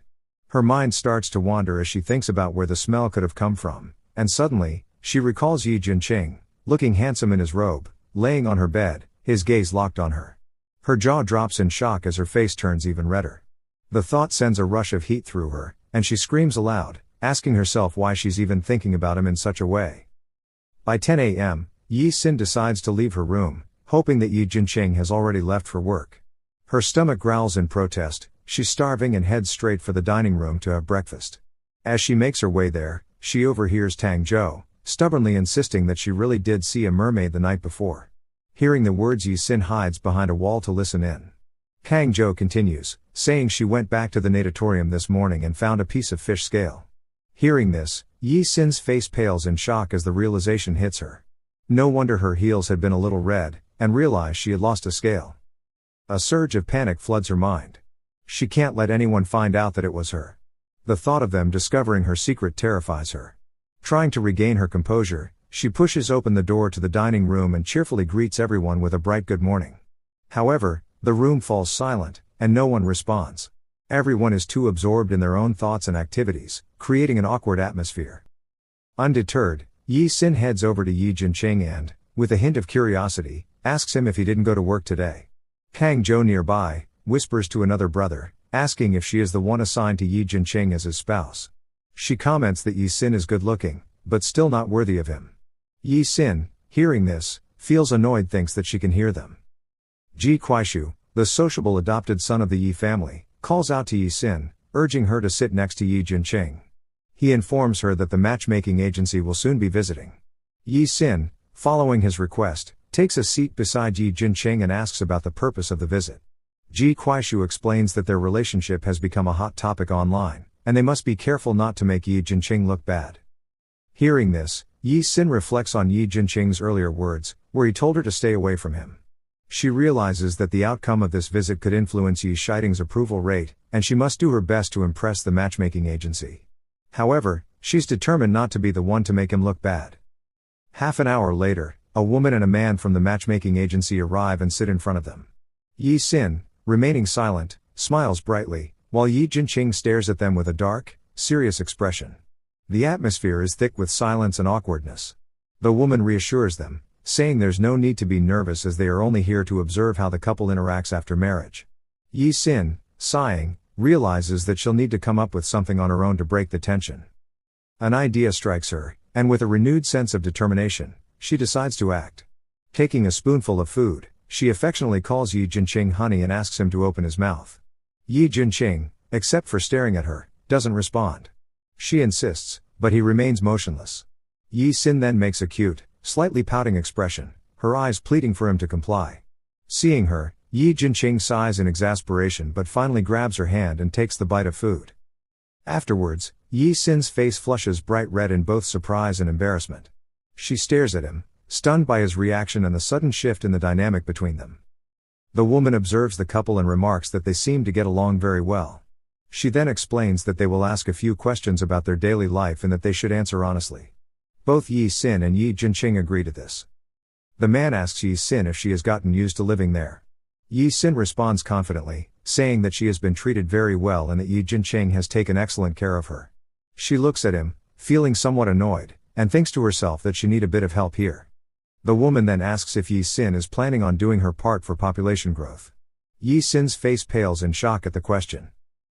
Her mind starts to wander as she thinks about where the smell could have come from, and suddenly, she recalls Yi Junqing, looking handsome in his robe, laying on her bed, his gaze locked on her. Her jaw drops in shock as her face turns even redder. The thought sends a rush of heat through her, and she screams aloud, asking herself why she's even thinking about him in such a way. By 10 a.m., Yi Sin decides to leave her room, hoping that Yi Junqing has already left for work. Her stomach growls in protest, she's starving and heads straight for the dining room to have breakfast. As she makes her way there, she overhears Tang Zhou, stubbornly insisting that she really did see a mermaid the night before. Hearing the words, Yi Sin hides behind a wall to listen in. Tang Zhou continues, saying she went back to the natatorium this morning and found a piece of fish scale. Hearing this, Yi Sin's face pales in shock as the realization hits her. No wonder her heels had been a little red, and realized she had lost a scale. A surge of panic floods her mind. She can't let anyone find out that it was her. The thought of them discovering her secret terrifies her. Trying to regain her composure, she pushes open the door to the dining room and cheerfully greets everyone with a bright good morning. However, the room falls silent, and no one responds. Everyone is too absorbed in their own thoughts and activities, creating an awkward atmosphere. Undeterred, Yi Sin heads over to Yi Junqing and, with a hint of curiosity, asks him if he didn't go to work today. Tang Zhou nearby, whispers to another brother, asking if she is the one assigned to Yi Junqing as his spouse. She comments that Yi Sin is good looking, but still not worthy of him. Yi Sin, hearing this, feels annoyed, thinks that she can hear them. Ji Kuaishu, the sociable adopted son of the Yi family, calls out to Yi Sin, urging her to sit next to Yi Junqing. He informs her that the matchmaking agency will soon be visiting. Yi Sin, following his request, takes a seat beside Yi Junqing and asks about the purpose of the visit. Ji Kuaishu explains that their relationship has become a hot topic online, and they must be careful not to make Yi Junqing look bad. Hearing this, Yi Sin reflects on Yi Junqing's earlier words, where he told her to stay away from him. She realizes that the outcome of this visit could influence Yi Shiding's approval rate, and she must do her best to impress the matchmaking agency. However, she's determined not to be the one to make him look bad. Half an hour later, a woman and a man from the matchmaking agency arrive and sit in front of them. Yi Sin, remaining silent, smiles brightly, while Yi Jinqing stares at them with a dark, serious expression. The atmosphere is thick with silence and awkwardness. The woman reassures them, saying there's no need to be nervous as they are only here to observe how the couple interacts after marriage. Yi Sin, sighing, realizes that she'll need to come up with something on her own to break the tension. An idea strikes her, and with a renewed sense of determination, she decides to act. Taking a spoonful of food, she affectionately calls Yi Jinqing honey and asks him to open his mouth. Yi Jinqing, except for staring at her, doesn't respond. She insists, but he remains motionless. Yi Sin then makes a cute, slightly pouting expression, her eyes pleading for him to comply. Seeing her, Yi Jinqing sighs in exasperation but finally grabs her hand and takes the bite of food. Afterwards, Yi Sin's face flushes bright red in both surprise and embarrassment. She stares at him, stunned by his reaction and the sudden shift in the dynamic between them. The woman observes the couple and remarks that they seem to get along very well. She then explains that they will ask a few questions about their daily life and that they should answer honestly. Both Yi Sin and Yi Jinqing agree to this. The man asks Yi Sin if she has gotten used to living there. Yi Sin responds confidently, saying that she has been treated very well and that Yi Jinqing has taken excellent care of her. She looks at him, feeling somewhat annoyed, and thinks to herself that she need a bit of help here. The woman then asks if Yi Sin is planning on doing her part for population growth. Yi Sin's face pales in shock at the question.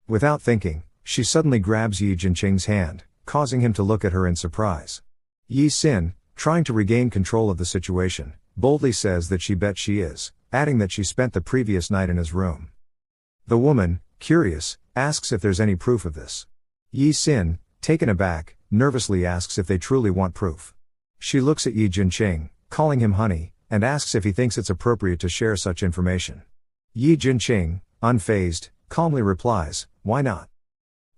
Without thinking, she suddenly grabs Yi Jinqing's hand, causing him to look at her in surprise. Yi Sin, trying to regain control of the situation, boldly says that she bets she is, adding that she spent the previous night in his room. The woman, curious, asks if there's any proof of this. Yi Sin, taken aback, nervously asks if they truly want proof. She looks at Yi Jinqing, calling him honey, and asks if he thinks it's appropriate to share such information. Yi Jinqing, unfazed, calmly replies, "Why not?"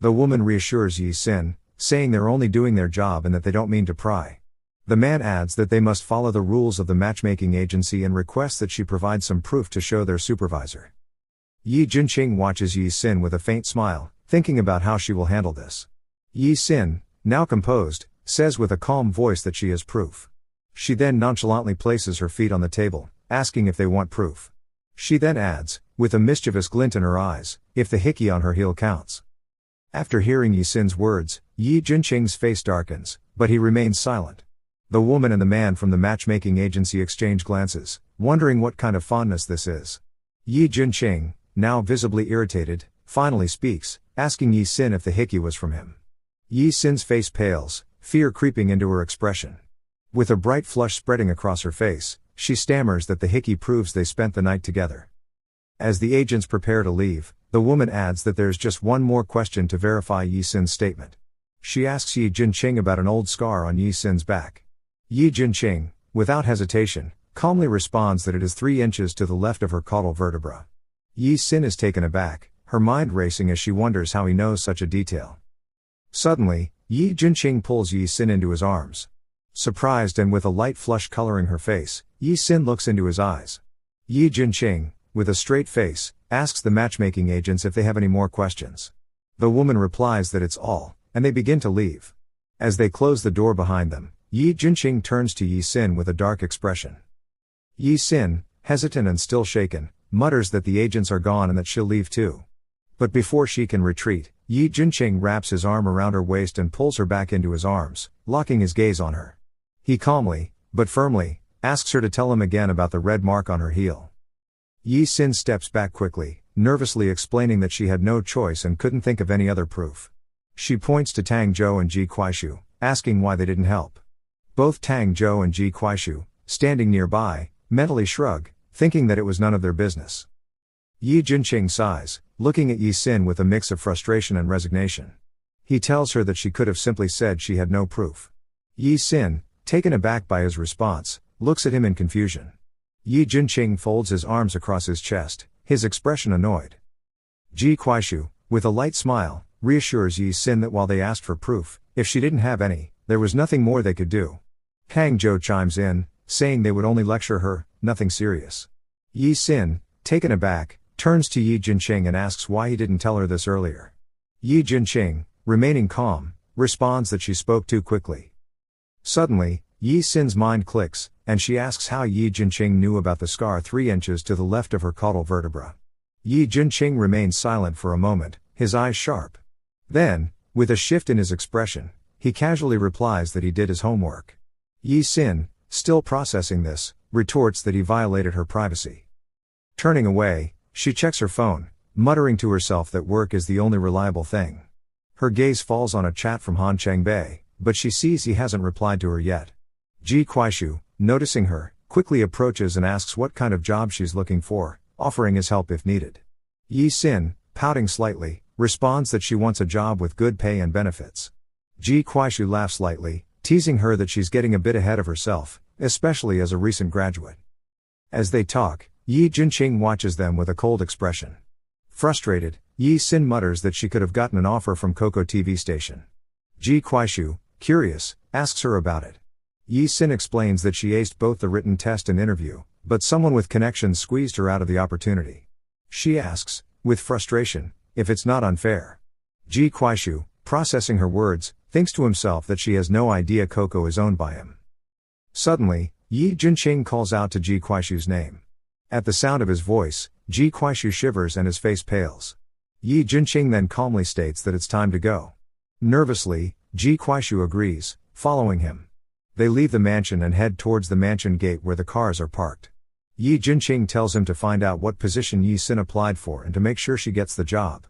The woman reassures Yi Sin, saying they're only doing their job and that they don't mean to pry. The man adds that they must follow the rules of the matchmaking agency and requests that she provide some proof to show their supervisor. Yi Jinqing watches Yi Sin with a faint smile, thinking about how she will handle this. Yi Sin, now composed, says with a calm voice that she has proof. She then nonchalantly places her feet on the table, asking if they want proof. She then adds, with a mischievous glint in her eyes, if the hickey on her heel counts. After hearing Yi Sin's words, Yi Jinqing's face darkens, but he remains silent. The woman and the man from the matchmaking agency exchange glances, wondering what kind of fondness this is. Yi Jinqing, now visibly irritated, finally speaks, asking Yi Sin if the hickey was from him. Yi Sin's face pales, fear creeping into her expression. With a bright flush spreading across her face, she stammers that the hickey proves they spent the night together. As the agents prepare to leave, the woman adds that there's just one more question to verify Yi Sin's statement. She asks Yi Jinqing about an old scar on Yi Sin's back. Yi Jinqing, without hesitation, calmly responds that it is 3 inches to the left of her caudal vertebra. Yi Sin is taken aback, her mind racing as she wonders how he knows such a detail. Suddenly, Yi Jinqing pulls Yi Sin into his arms. Surprised and with a light flush coloring her face, Yi Sin looks into his eyes. Yi Jinqing, with a straight face, asks the matchmaking agents if they have any more questions. The woman replies that it's all, and they begin to leave. As they close the door behind them, Yi Jinqing turns to Yi Sin with a dark expression. Yi Sin, hesitant and still shaken, mutters that the agents are gone and that she'll leave too. But before she can retreat, Yi Jinqing wraps his arm around her waist and pulls her back into his arms, locking his gaze on her. He calmly, but firmly, asks her to tell him again about the red mark on her heel. Yi Sin steps back quickly, nervously explaining that she had no choice and couldn't think of any other proof. She points to Tang Zhou and Ji Kuaishu, asking why they didn't help. Both Tang Zhou and Ji Kuaishu, standing nearby, mentally shrug, thinking that it was none of their business. Yi Jinqing sighs, looking at Yi Sin with a mix of frustration and resignation. He tells her that she could have simply said she had no proof. Yi Sin, taken aback by his response, looks at him in confusion. Yi Jinqing folds his arms across his chest, his expression annoyed. Ji Kuaishu, with a light smile, reassures Yi Sin that while they asked for proof, if she didn't have any, there was nothing more they could do. Tang Zhou chimes in, saying they would only lecture her, nothing serious. Yi Sin, taken aback, turns to Yi Jinqing and asks why he didn't tell her this earlier. Yi Jinqing, remaining calm, responds that she spoke too quickly. Suddenly, Yi Sin's mind clicks, and she asks how Yi Jinqing knew about the scar 3 inches to the left of her caudal vertebra. Yi Jinqing remains silent for a moment, his eyes sharp. Then, with a shift in his expression, he casually replies that he did his homework. Yi Sin, still processing this, retorts that he violated her privacy. Turning away, she checks her phone, muttering to herself that work is the only reliable thing. Her gaze falls on a chat from Han Chengbei, but she sees he hasn't replied to her yet. Ji Kuaishu, noticing her, quickly approaches and asks what kind of job she's looking for, offering his help if needed. Yi Sin, pouting slightly, responds that she wants a job with good pay and benefits. Ji Kuaishu laughs lightly, teasing her that she's getting a bit ahead of herself, especially as a recent graduate. As they talk, Yi Jinqing watches them with a cold expression. Frustrated, Yi Sin mutters that she could have gotten an offer from Coco TV station. Ji Kuaishu, curious, asks her about it. Yi Sin explains that she aced both the written test and interview, but someone with connections squeezed her out of the opportunity. She asks, with frustration, if it's not unfair. Ji Kuaishu, processing her words, thinks to himself that she has no idea Coco is owned by him. Suddenly, Yi Jinqing calls out to Ji Kuaishu's name. At the sound of his voice, Ji Kuaishu shivers and his face pales. Yi Jinqing then calmly states that it's time to go. Nervously, Ji Kuaishu agrees, following him. They leave the mansion and head towards the mansion gate where the cars are parked. Yi Jinqing tells him to find out what position Yi Sin applied for and to make sure she gets the job.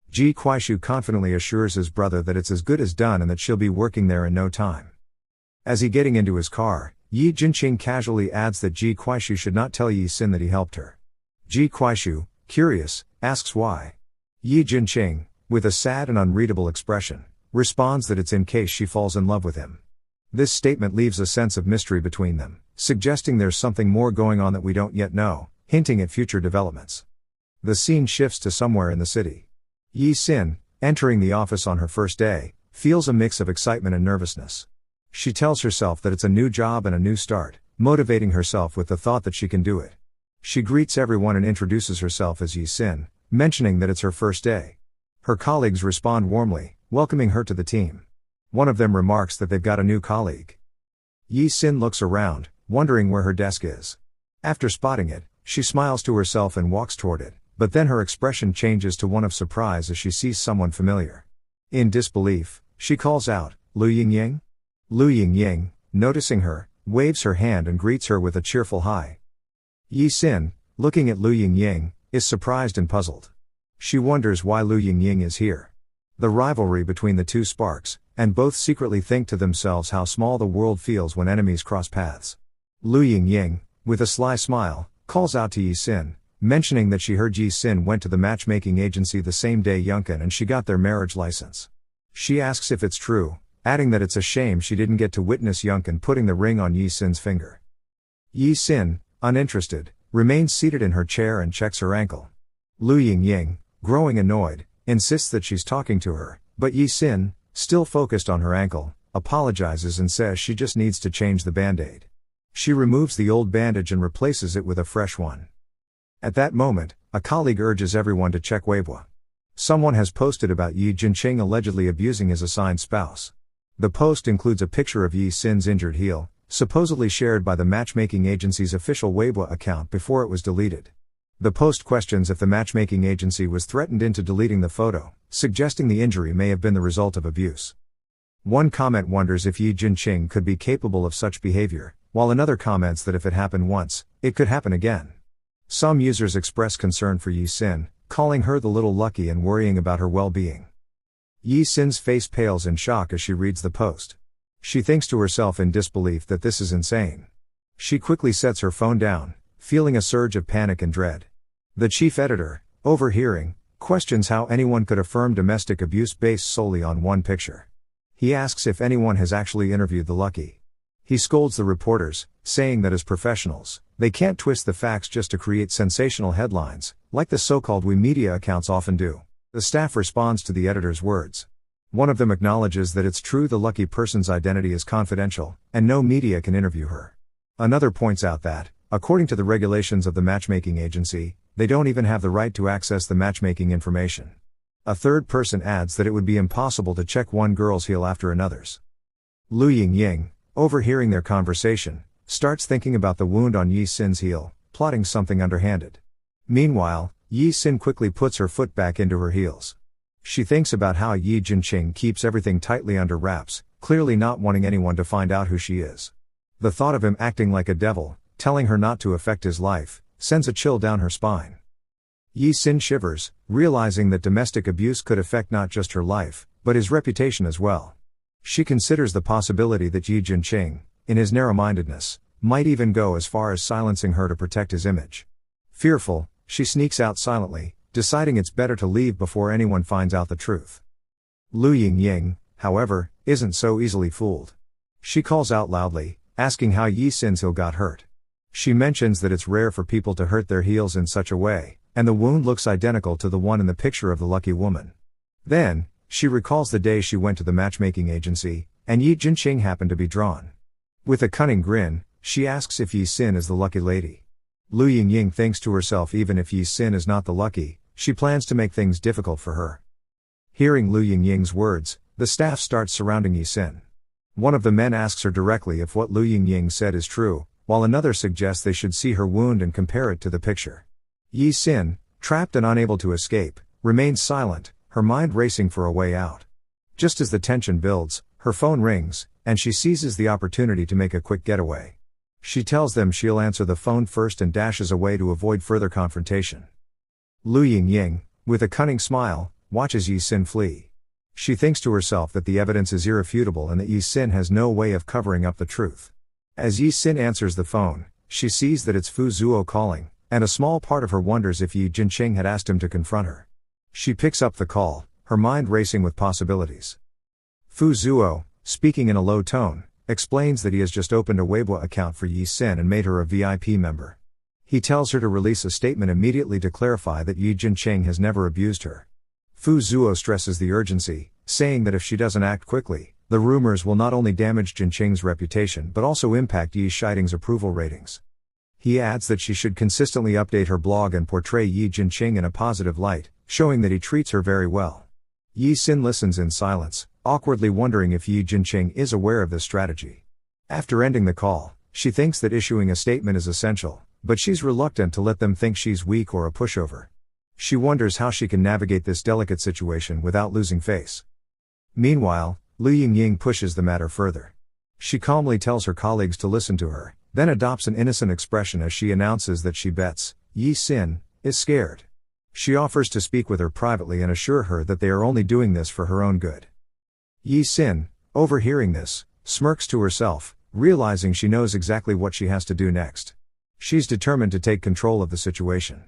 Ji Kuaishu confidently assures his brother that it's as good as done and that she'll be working there in no time. As he getting into his car, Yi Jinqing casually adds that Ji Kuaishu should not tell Yi Sin that he helped her. Ji Kuaishu, curious, asks why. Yi Jinqing, with a sad and unreadable expression, responds that it's in case she falls in love with him. This statement leaves a sense of mystery between them, suggesting there's something more going on that we don't yet know, hinting at future developments. The scene shifts to somewhere in the city. Yi Sin, entering the office on her first day, feels a mix of excitement and nervousness. She tells herself that it's a new job and a new start, motivating herself with the thought that she can do it. She greets everyone and introduces herself as Yi Sin, mentioning that it's her first day. Her colleagues respond warmly, welcoming her to the team. One of them remarks that they've got a new colleague. Yi Sin looks around, wondering where her desk is. After spotting it, she smiles to herself and walks toward it, but then her expression changes to one of surprise as she sees someone familiar. In disbelief, she calls out, Lu Yingying? Lu Yingying, noticing her, waves her hand and greets her with a cheerful hi. Yi Sin, looking at Lu Yingying, is surprised and puzzled. She wonders why Lu Yingying is here. The rivalry between the two sparks, and both secretly think to themselves how small the world feels when enemies cross paths. Lu Yingying, with a sly smile, calls out to Yi Sin, mentioning that she heard Yi Sin went to the matchmaking agency the same day Yunkin and she got their marriage license. She asks if it's true, adding that it's a shame she didn't get to witness Yunkin putting the ring on Yi Sin's finger. Yi Sin, uninterested, remains seated in her chair and checks her ankle. Lu Yingying, growing annoyed, insists that she's talking to her, but Yi Sin, still focused on her ankle, apologizes and says she just needs to change the band-aid. She removes the old bandage and replaces it with a fresh one. At that moment, a colleague urges everyone to check Weibo. Someone has posted about Yi Jinqing allegedly abusing his assigned spouse. The post includes a picture of Yi Sin's injured heel, supposedly shared by the matchmaking agency's official Weibo account before it was deleted. The post questions if the matchmaking agency was threatened into deleting the photo, suggesting the injury may have been the result of abuse. One comment wonders if Yi Jinqing could be capable of such behavior, while another comments that if it happened once, it could happen again. Some users express concern for Yi Sin, calling her the little lucky and worrying about her well-being. Yi Sin's face pales in shock as she reads the post. She thinks to herself in disbelief that this is insane. She quickly sets her phone down, feeling a surge of panic and dread. The chief editor, overhearing, questions how anyone could affirm domestic abuse based solely on one picture. He asks if anyone has actually interviewed the lucky. He scolds the reporters, saying that as professionals, they can't twist the facts just to create sensational headlines, like the so-called We media accounts often do. The staff responds to the editor's words. One of them acknowledges that it's true the lucky person's identity is confidential, and no media can interview her. Another points out that, according to the regulations of the matchmaking agency, they don't even have the right to access the matchmaking information. A third person adds that it would be impossible to check one girl's heel after another's. Lu Yingying, overhearing their conversation, starts thinking about the wound on Yi Sin's heel, plotting something underhanded. Meanwhile, Yi Sin quickly puts her foot back into her heels. She thinks about how Yi Jinqing keeps everything tightly under wraps, clearly not wanting anyone to find out who she is. The thought of him acting like a devil, telling her not to affect his life, sends a chill down her spine. Yi Sin shivers, realizing that domestic abuse could affect not just her life, but his reputation as well. She considers the possibility that Yi Jinqing, in his narrow-mindedness, might even go as far as silencing her to protect his image. Fearful, she sneaks out silently, deciding it's better to leave before anyone finds out the truth. Lu Yingying, however, isn't so easily fooled. She calls out loudly, asking how Yi Sin's heel got hurt. She mentions that it's rare for people to hurt their heels in such a way, and the wound looks identical to the one in the picture of the lucky woman. Then, she recalls the day she went to the matchmaking agency, and Yi Jinqing happened to be drawn. With a cunning grin, she asks if Yi Sin is the lucky lady. Lu Yingying thinks to herself, even if Yi Sin is not the lucky, she plans to make things difficult for her. Hearing Lu Yingying's words, the staff starts surrounding Yi Sin. One of the men asks her directly if what Lu Yingying said is true, while another suggests they should see her wound and compare it to the picture. Yi Sin, trapped and unable to escape, remains silent, her mind racing for a way out. Just as the tension builds, her phone rings, and she seizes the opportunity to make a quick getaway. She tells them she'll answer the phone first and dashes away to avoid further confrontation. Lu Yingying, with a cunning smile, watches Yi Sin flee. She thinks to herself that the evidence is irrefutable and that Yi Sin has no way of covering up the truth. As Yi Sin answers the phone, she sees that it's Fu Zuo calling, and a small part of her wonders if Yi Jinqing had asked him to confront her. She picks up the call, her mind racing with possibilities. Fu Zuo, speaking in a low tone, explains that he has just opened a Weibo account for Yi Sin and made her a VIP member. He tells her to release a statement immediately to clarify that Yi Jinqing has never abused her. Fu Zuo stresses the urgency, saying that if she doesn't act quickly, the rumors will not only damage Jinqing's reputation but also impact Yi Shiding's approval ratings. He adds that she should consistently update her blog and portray Yi Jinqing in a positive light, showing that he treats her very well. Yi Sin listens in silence, awkwardly wondering if Yi Jinqing is aware of this strategy. After ending the call, she thinks that issuing a statement is essential, but she's reluctant to let them think she's weak or a pushover. She wonders how she can navigate this delicate situation without losing face. Meanwhile, Lu Yingying pushes the matter further. She calmly tells her colleagues to listen to her, then adopts an innocent expression as she announces that she bets Yi Sin is scared. She offers to speak with her privately and assure her that they are only doing this for her own good. Yi Sin, overhearing this, smirks to herself, realizing she knows exactly what she has to do next. She's determined to take control of the situation.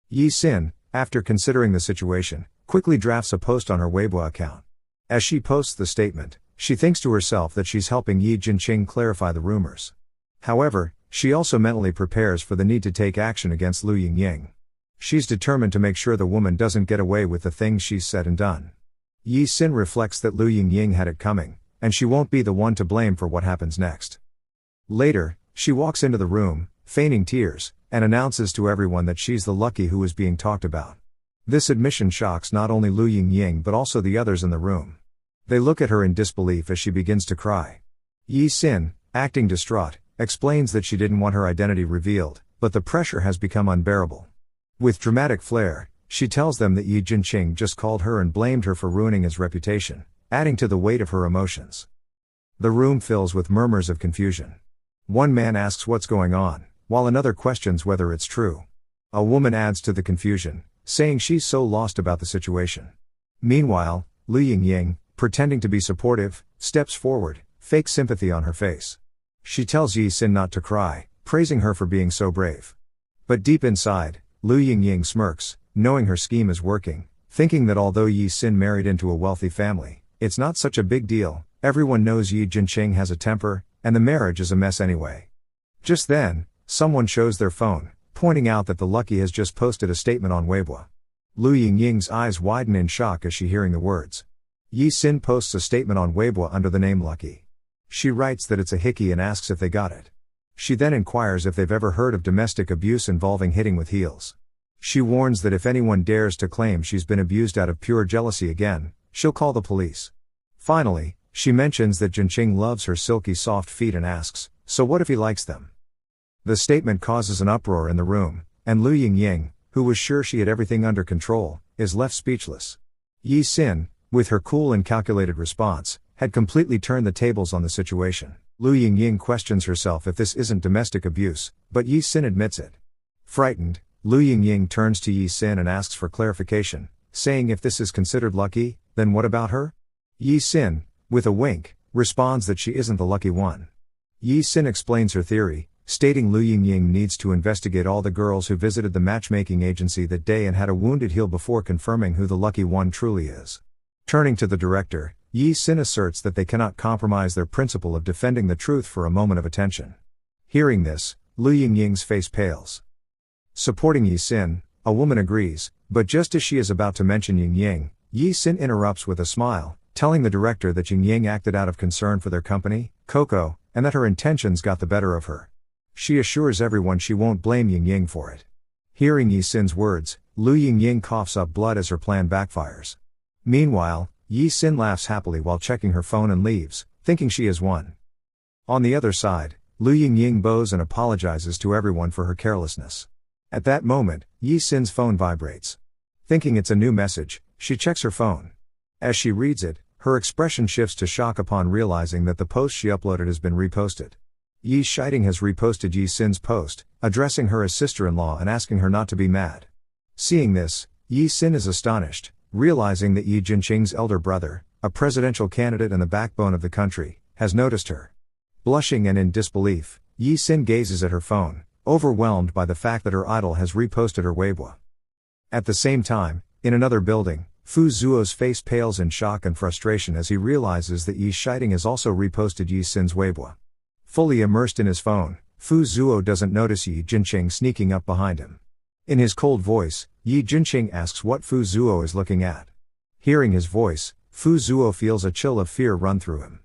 Yi Sin, after considering the situation, quickly drafts a post on her Weibo account. As she posts the statement, she thinks to herself that she's helping Yi Jinqing clarify the rumors. However, she also mentally prepares for the need to take action against Lu Yingying. She's determined to make sure the woman doesn't get away with the things she's said and done. Yi Sin reflects that Lu Yingying had it coming, and she won't be the one to blame for what happens next. Later, she walks into the room, feigning tears, and announces to everyone that she's the lucky who is being talked about. This admission shocks not only Lu Yingying but also the others in the room. They look at her in disbelief as she begins to cry. Yi Sin, acting distraught, explains that she didn't want her identity revealed, but the pressure has become unbearable. With dramatic flair, she tells them that Yi Jinqing just called her and blamed her for ruining his reputation, adding to the weight of her emotions. The room fills with murmurs of confusion. One man asks what's going on, while another questions whether it's true. A woman adds to the confusion, saying she's so lost about the situation. Meanwhile, Lu Yingying, pretending to be supportive, steps forward, fake sympathy on her face. She tells Yi Sin not to cry, praising her for being so brave. But deep inside, Lu Yingying smirks, knowing her scheme is working, thinking that although Yi Sin married into a wealthy family, it's not such a big deal, everyone knows Yi Jinqing has a temper, and the marriage is a mess anyway. Just then, someone shows their phone, pointing out that the lucky has just posted a statement on Weibo. Lu Yingying's eyes widen in shock as she hearing the words. Yi Sin posts a statement on Weibo under the name Lucky. She writes that it's a hickey and asks if they got it. She then inquires if they've ever heard of domestic abuse involving hitting with heels. She warns that if anyone dares to claim she's been abused out of pure jealousy again, she'll call the police. Finally, she mentions that Jinqing loves her silky soft feet and asks, so what if he likes them? The statement causes an uproar in the room, and Lu Yingying, who was sure she had everything under control, is left speechless. Yi Xin, with her cool and calculated response, had completely turned the tables on the situation. Lu Yingying questions herself if this isn't domestic abuse, but Yi Xin admits it. Frightened, Lu Yingying turns to Yi Xin and asks for clarification, saying if this is considered lucky, then what about her? Yi Xin, with a wink, responds that she isn't the lucky one. Yi Xin explains her theory, stating Lu Yingying needs to investigate all the girls who visited the matchmaking agency that day and had a wounded heel before confirming who the lucky one truly is. Turning to the director, Yi Xin asserts that they cannot compromise their principle of defending the truth for a moment of attention. Hearing this, Lu Yingying's face pales. Supporting Yi Xin, a woman agrees, but just as she is about to mention Yingying, Yi Xin interrupts with a smile, telling the director that Yingying acted out of concern for their company, Coco, and that her intentions got the better of her. She assures everyone she won't blame Yingying for it. Hearing Yi Xin's words, Lu Yingying coughs up blood as her plan backfires. Meanwhile, Yi Xin laughs happily while checking her phone and leaves, thinking she has won. On the other side, Lu Yingying bows and apologizes to everyone for her carelessness. At that moment, Yi Xin's phone vibrates. Thinking it's a new message, she checks her phone. As she reads it, her expression shifts to shock upon realizing that the post she uploaded has been reposted. Yi Xiting has reposted Yi Xin's post, addressing her as sister-in-law and asking her not to be mad. Seeing this, Yi Xin is astonished, realizing that Yi Jinqing's elder brother, a presidential candidate and the backbone of the country, has noticed her. Blushing and in disbelief, Yi Xin gazes at her phone, overwhelmed by the fact that her idol has reposted her Weibo. At the same time, in another building, Fu Zuo's face pales in shock and frustration as he realizes that Yi Xiting has also reposted Yi Xin's Weibo. Fully immersed in his phone, Fu Zuo doesn't notice Yi Jinqing sneaking up behind him. In his cold voice, Yi Jinqing asks what Fu Zuo is looking at. Hearing his voice, Fu Zuo feels a chill of fear run through him.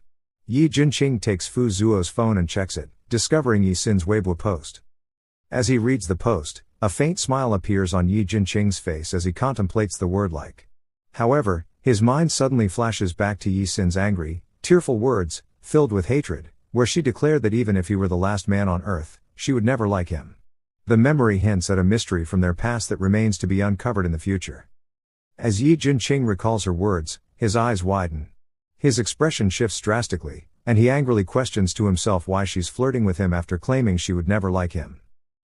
Yi Jinqing takes Fu Zuo's phone and checks it, discovering Yi Xin's Weibo post. As he reads the post, a faint smile appears on Yi Jinqing's face as he contemplates the word like. However, his mind suddenly flashes back to Yi Xin's angry, tearful words, filled with hatred, where she declared that even if he were the last man on earth, she would never like him. The memory hints at a mystery from their past that remains to be uncovered in the future. As Yi Jinqing recalls her words, his eyes widen. His expression shifts drastically, and he angrily questions to himself why she's flirting with him after claiming she would never like him.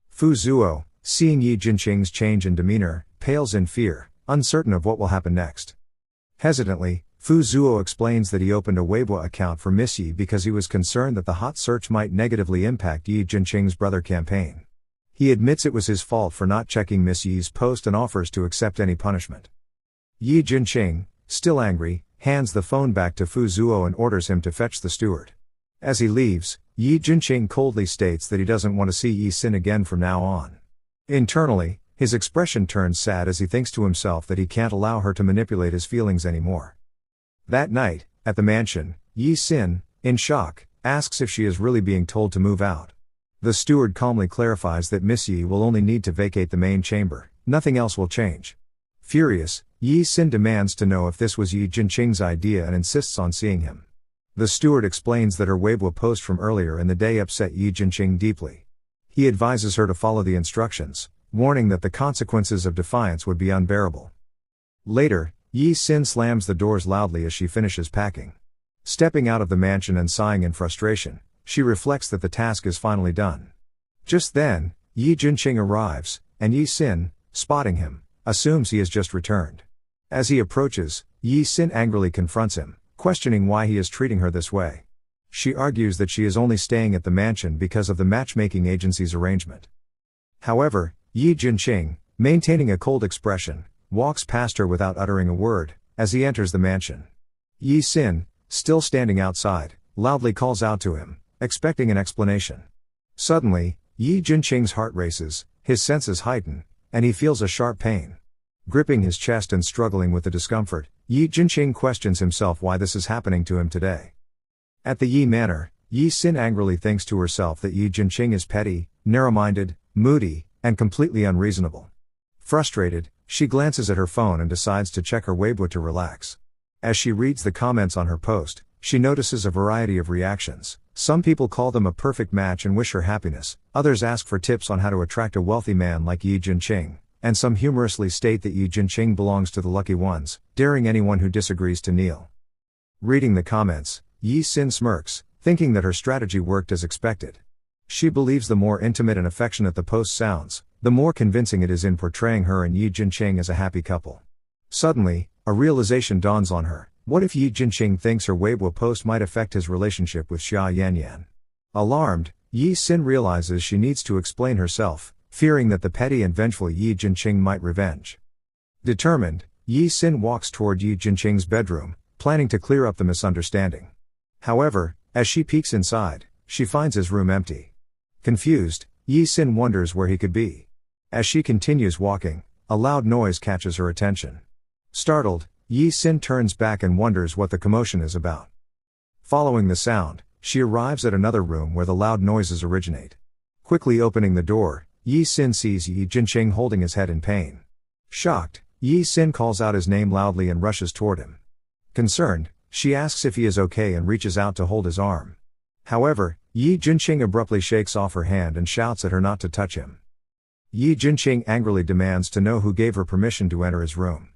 Fu Zuo, seeing Yi Jinqing's change in demeanor, pales in fear, uncertain of what will happen next. Hesitantly, Fu Zuo explains that he opened a Weibo account for Miss Yi because he was concerned that the hot search might negatively impact Yi Jinqing's brother campaign. He admits it was his fault for not checking Miss Yi's post and offers to accept any punishment. Yi Jinqing, still angry, hands the phone back to Fu Zuo and orders him to fetch the steward. As he leaves, Yi Jinqing coldly states that he doesn't want to see Yi Xin again from now on. Internally, his expression turns sad as he thinks to himself that he can't allow her to manipulate his feelings anymore. That night, at the mansion, Yi Xin, in shock, asks if she is really being told to move out. The steward calmly clarifies that Miss Yi will only need to vacate the main chamber, nothing else will change. Furious, Yi Xin demands to know if this was Yi Jinqing's idea and insists on seeing him. The steward explains that her Weibo post from earlier in the day upset Yi Jinqing deeply. He advises her to follow the instructions, warning that the consequences of defiance would be unbearable. Later, Yi Xin slams the doors loudly as she finishes packing. Stepping out of the mansion and sighing in frustration, she reflects that the task is finally done. Just then, Yi Jinqing arrives, and Yi Xin, spotting him, assumes he has just returned. As he approaches, Yi Xin angrily confronts him, questioning why he is treating her this way. She argues that she is only staying at the mansion because of the matchmaking agency's arrangement. However, Yi Jinqing, maintaining a cold expression, walks past her without uttering a word, as he enters the mansion. Yi Xin, still standing outside, loudly calls out to him, expecting an explanation. Suddenly, Yi Jinqing's heart races, his senses heighten, and he feels a sharp pain. Gripping his chest and struggling with the discomfort, Yi Jinqing questions himself why this is happening to him today. At the Yi Manor, Yi Xin angrily thinks to herself that Yi Jinqing is petty, narrow-minded, moody, and completely unreasonable. Frustrated, she glances at her phone and decides to check her Weibo to relax. As she reads the comments on her post, she notices a variety of reactions. Some people call them a perfect match and wish her happiness, others ask for tips on how to attract a wealthy man like Yi Jinqing, and some humorously state that Yi Jinqing belongs to the lucky ones, daring anyone who disagrees to kneel. Reading the comments, Yi Sin smirks, thinking that her strategy worked as expected. She believes the more intimate and affectionate the post sounds, the more convincing it is in portraying her and Yi Jinqing as a happy couple. Suddenly, a realization dawns on her. What if Yi Jinqing thinks her Weibo post might affect his relationship with Xia Yanyan? Alarmed, Yi Sin realizes she needs to explain herself, fearing that the petty and vengeful Yi Jinqing might revenge. Determined, Yi Sin walks toward Yi Jinqing's bedroom, planning to clear up the misunderstanding. However, as she peeks inside, she finds his room empty. Confused, Yi Sin wonders where he could be. As she continues walking, a loud noise catches her attention. Startled, Yi Sin turns back and wonders what the commotion is about. Following the sound, she arrives at another room where the loud noises originate. Quickly opening the door, Yi Sin sees Yi Jinqing holding his head in pain. Shocked, Yi Sin calls out his name loudly and rushes toward him. Concerned, she asks if he is okay and reaches out to hold his arm. However, Yi Jinqing abruptly shakes off her hand and shouts at her not to touch him. Yi Jinqing angrily demands to know who gave her permission to enter his room.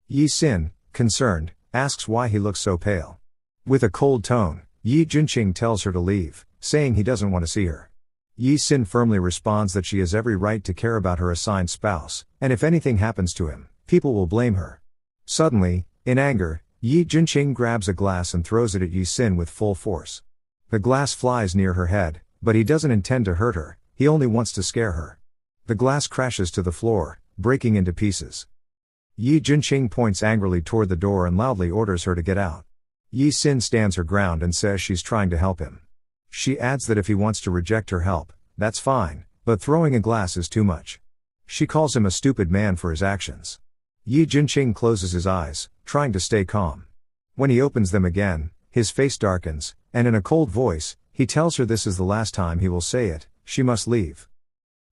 Yi Sin, concerned, asks why he looks so pale. With a cold tone, Yi Jinqing tells her to leave, saying he doesn't want to see her. Yi Sin firmly responds that she has every right to care about her assigned spouse, and if anything happens to him, people will blame her. Suddenly, in anger, Yi Jinqing grabs a glass and throws it at Yi Sin with full force. The glass flies near her head, but he doesn't intend to hurt her, he only wants to scare her. The glass crashes to the floor, breaking into pieces. Yi Jinqing points angrily toward the door and loudly orders her to get out. Yi Sin stands her ground and says she's trying to help him. She adds that if he wants to reject her help, that's fine, but throwing a glass is too much. She calls him a stupid man for his actions. Yi Jinqing closes his eyes, trying to stay calm. When he opens them again, his face darkens, and in a cold voice, he tells her this is the last time he will say it, she must leave.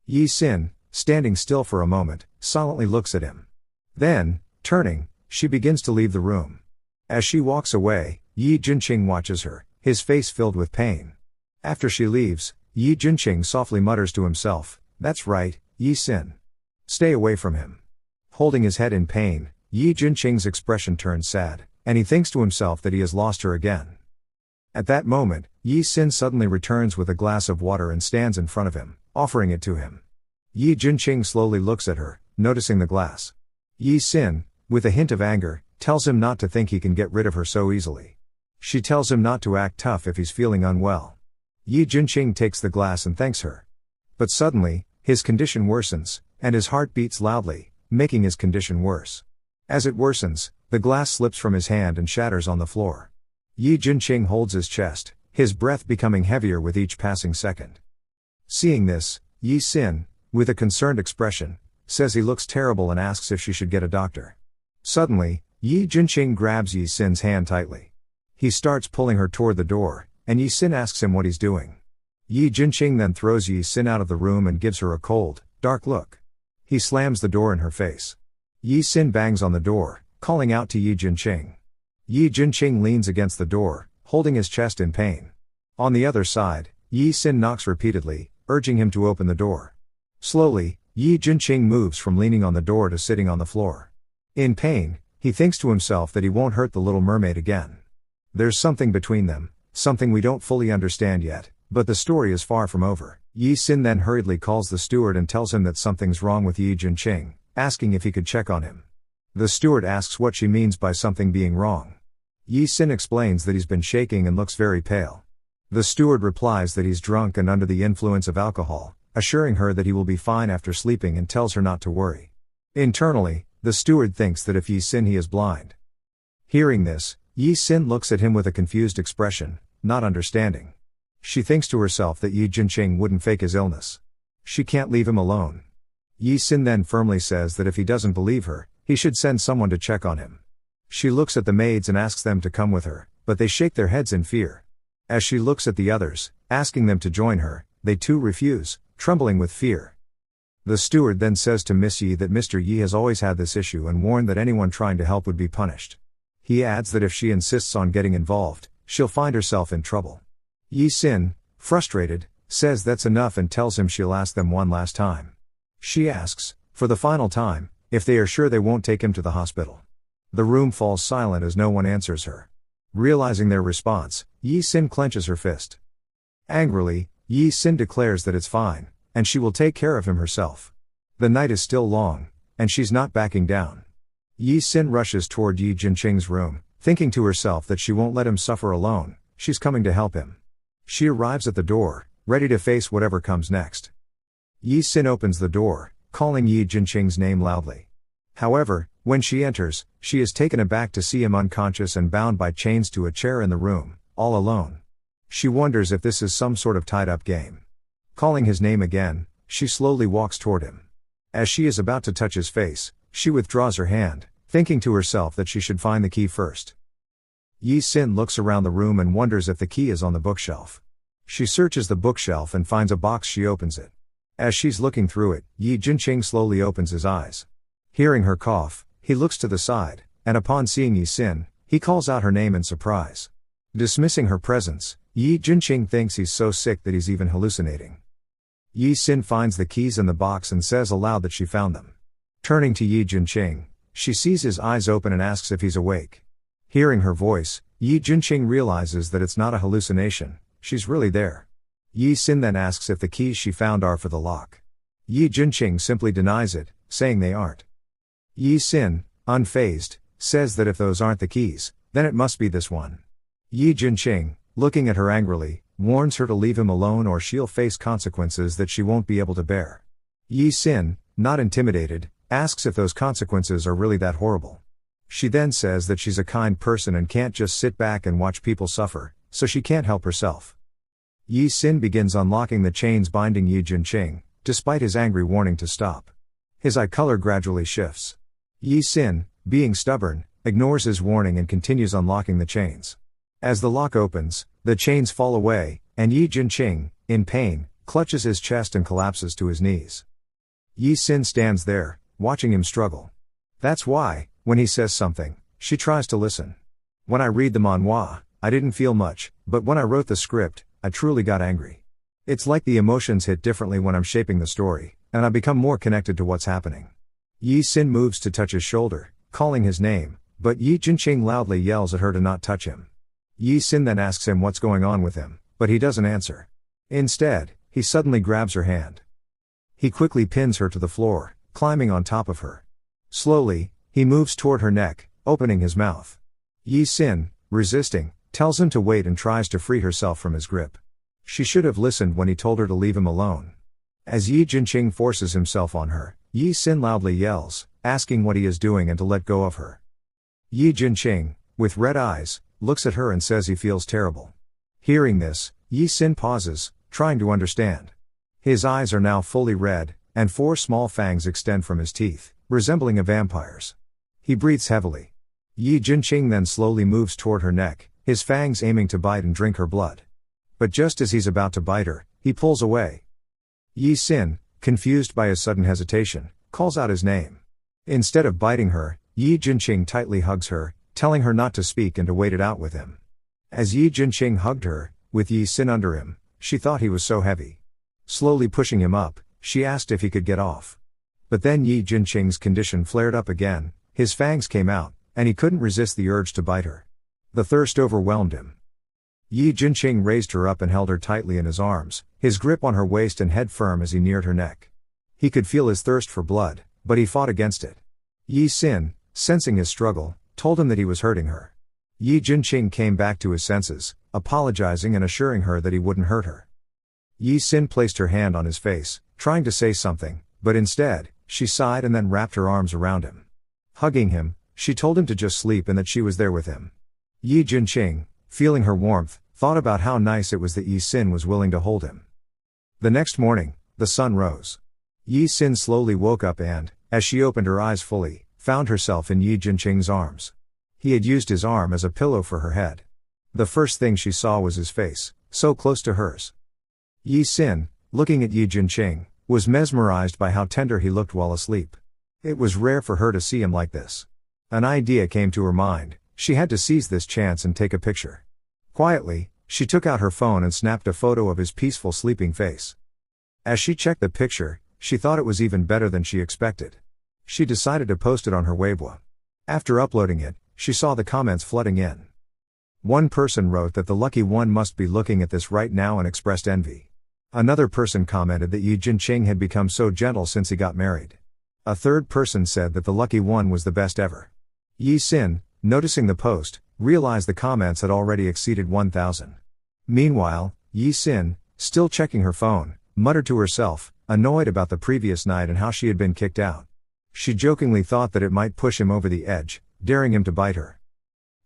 Yi Sin, standing still for a moment, silently looks at him. Then, turning, she begins to leave the room. As she walks away, Yi Jinqing watches her, his face filled with pain. After she leaves, Yi Jinqing softly mutters to himself, "That's right, Yi Sin. Stay away from him." Holding his head in pain, Yi Jinqing's expression turns sad, and he thinks to himself that he has lost her again. At that moment, Yi Sin suddenly returns with a glass of water and stands in front of him, offering it to him. Yi Jinqing slowly looks at her, noticing the glass. Yi Sin, with a hint of anger, tells him not to think he can get rid of her so easily. She tells him not to act tough if he's feeling unwell. Yi Jinqing takes the glass and thanks her. But suddenly, his condition worsens, and his heart beats loudly, making his condition worse. As it worsens, the glass slips from his hand and shatters on the floor. Yi Jinqing holds his chest, his breath becoming heavier with each passing second. Seeing this, Yi Sin, with a concerned expression, says he looks terrible and asks if she should get a doctor. Suddenly, Yi Jinqing grabs Yi Sin's hand tightly. He starts pulling her toward the door, and Yi Sin asks him what he's doing. Yi Jinqing then throws Yi Sin out of the room and gives her a cold, dark look. He slams the door in her face. Yi Sin bangs on the door, calling out to Yi Jinqing. Yi Jinqing leans against the door, holding his chest in pain. On the other side, Yi Sin knocks repeatedly, urging him to open the door. Slowly, Yi Jinqing moves from leaning on the door to sitting on the floor. In pain, he thinks to himself that he won't hurt the little mermaid again. There's something between them, something we don't fully understand yet, but the story is far from over. Yi Sin then hurriedly calls the steward and tells him that something's wrong with Yi Jinqing, asking if he could check on him. The steward asks what she means by something being wrong. Yi Sin explains that he's been shaking and looks very pale. The steward replies that he's drunk and under the influence of alcohol, assuring her that he will be fine after sleeping and tells her not to worry. Internally, the steward thinks that if Yi Sin he is blind. Hearing this, Yi Sin looks at him with a confused expression, not understanding. She thinks to herself that Yi Jinqing wouldn't fake his illness. She can't leave him alone. Yi Sin then firmly says that if he doesn't believe her, he should send someone to check on him. She looks at the maids and asks them to come with her, but they shake their heads in fear. As she looks at the others, asking them to join her, they too refuse, trembling with fear. The steward then says to Miss Yi that Mr. Yi has always had this issue and warned that anyone trying to help would be punished. He adds that if she insists on getting involved, she'll find herself in trouble. Yi Sin, frustrated, says that's enough and tells him she'll ask them one last time. She asks, for the final time, if they are sure they won't take him to the hospital. The room falls silent as no one answers her. Realizing their response, Yi Sin clenches her fist. Angrily, Yi Sin declares that it's fine, and she will take care of him herself. The night is still long, and she's not backing down. Yi Sin rushes toward Yi Jinqing's room, thinking to herself that she won't let him suffer alone, she's coming to help him. She arrives at the door, ready to face whatever comes next. Yi Sin opens the door, calling Yi Jinqing's name loudly. However, when she enters, she is taken aback to see him unconscious and bound by chains to a chair in the room, all alone. She wonders if this is some sort of tied-up game. Calling his name again, she slowly walks toward him. As she is about to touch his face, she withdraws her hand, thinking to herself that she should find the key first. Yi Sin looks around the room and wonders if the key is on the bookshelf. She searches the bookshelf and finds a box. She opens it. As she's looking through it, Yi Jinqing slowly opens his eyes. Hearing her cough, he looks to the side, and upon seeing Yi Sin, he calls out her name in surprise. Dismissing her presence, Yi Jinqing thinks he's so sick that he's even hallucinating. Yi Sin finds the keys in the box and says aloud that she found them. Turning to Yi Jinqing, she sees his eyes open and asks if he's awake. Hearing her voice, Yi Jinqing realizes that it's not a hallucination, she's really there. Yi Sin then asks if the keys she found are for the lock. Yi Jinqing simply denies it, saying they aren't. Yi Sin, unfazed, says that if those aren't the keys, then it must be this one. Yi Jinqing, looking at her angrily, warns her to leave him alone or she'll face consequences that she won't be able to bear. Yi Sin, not intimidated, asks if those consequences are really that horrible. She then says that she's a kind person and can't just sit back and watch people suffer, so she can't help herself. Yi Sin begins unlocking the chains binding Yi Jinqing, despite his angry warning to stop. His eye color gradually shifts. Yi Sin, being stubborn, ignores his warning and continues unlocking the chains. As the lock opens, the chains fall away, and Yi Jinqing, in pain, clutches his chest and collapses to his knees. Yi Sin stands there, watching him struggle. That's why, when he says something, she tries to listen. When I read the Manhwa, I didn't feel much, but when I wrote the script, I truly got angry. It's like the emotions hit differently when I'm shaping the story, and I become more connected to what's happening. Yi Sin moves to touch his shoulder, calling his name, but Yi Jinqing loudly yells at her to not touch him. Yi Sin then asks him what's going on with him, but he doesn't answer. Instead, he suddenly grabs her hand. He quickly pins her to the floor, climbing on top of her. Slowly, he moves toward her neck, opening his mouth. Yi Sin, resisting, tells him to wait and tries to free herself from his grip. She should have listened when he told her to leave him alone. As Yi Jinqing forces himself on her, Yi Sin loudly yells, asking what he is doing and to let go of her. Yi Jinqing, with red eyes, looks at her and says he feels terrible. Hearing this, Yi Sin pauses, trying to understand. His eyes are now fully red, and 4 small fangs extend from his teeth, resembling a vampire's. He breathes heavily. Yi Jinqing then slowly moves toward her neck, his fangs aiming to bite and drink her blood. But just as he's about to bite her, he pulls away. Yi Sin, confused by his sudden hesitation, calls out his name. Instead of biting her, Yi Jinqing tightly hugs her, telling her not to speak and to wait it out with him. As Yi Jinqing hugged her, with Yi Sin under him, she thought he was so heavy. Slowly pushing him up, she asked if he could get off. But then Yi Jinqing's condition flared up again, his fangs came out, and he couldn't resist the urge to bite her. The thirst overwhelmed him. Yi Jinqing raised her up and held her tightly in his arms, his grip on her waist and head firm as he neared her neck. He could feel his thirst for blood, but he fought against it. Yi Sin, sensing his struggle, told him that he was hurting her. Yi Jinqing came back to his senses, apologizing and assuring her that he wouldn't hurt her. Yi Sin placed her hand on his face, trying to say something, but instead, she sighed and then wrapped her arms around him. Hugging him, she told him to just sleep and that she was there with him. Yi Jinqing, feeling her warmth, thought about how nice it was that Yi Sin was willing to hold him. The next morning, the sun rose. Yi Sin slowly woke up and, as she opened her eyes fully, found herself in Yi Jinqing's arms. He had used his arm as a pillow for her head. The first thing she saw was his face, so close to hers. Yi Sin, looking at Yi Jinqing, was mesmerized by how tender he looked while asleep. It was rare for her to see him like this. An idea came to her mind. She had to seize this chance and take a picture. Quietly, she took out her phone and snapped a photo of his peaceful sleeping face. As she checked the picture, she thought it was even better than she expected. She decided to post it on her Weibo. After uploading it, she saw the comments flooding in. One person wrote that the lucky one must be looking at this right now and expressed envy. Another person commented that Yi Jinqing had become so gentle since he got married. A third person said that the lucky one was the best ever. Yi Xin, noticing the post, realized the comments had already exceeded 1,000. Meanwhile, Yi Xin, still checking her phone, muttered to herself, annoyed about the previous night and how she had been kicked out. She jokingly thought that it might push him over the edge, daring him to bite her.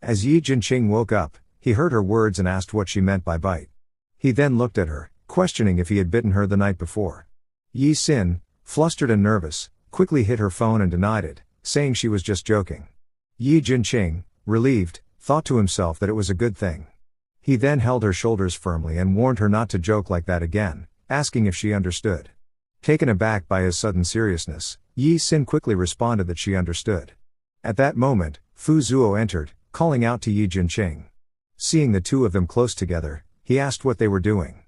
As Yi Jinqing woke up, he heard her words and asked what she meant by bite. He then looked at her, questioning if he had bitten her the night before. Yi Xin, flustered and nervous, quickly hid her phone and denied it, saying she was just joking. Yi Jinqing, relieved, thought to himself that it was a good thing. He then held her shoulders firmly and warned her not to joke like that again, asking if she understood. Taken aback by his sudden seriousness, Yi Xin quickly responded that she understood. At that moment, Fu Zuo entered, calling out to Yi Jinqing. Seeing the two of them close together, he asked what they were doing.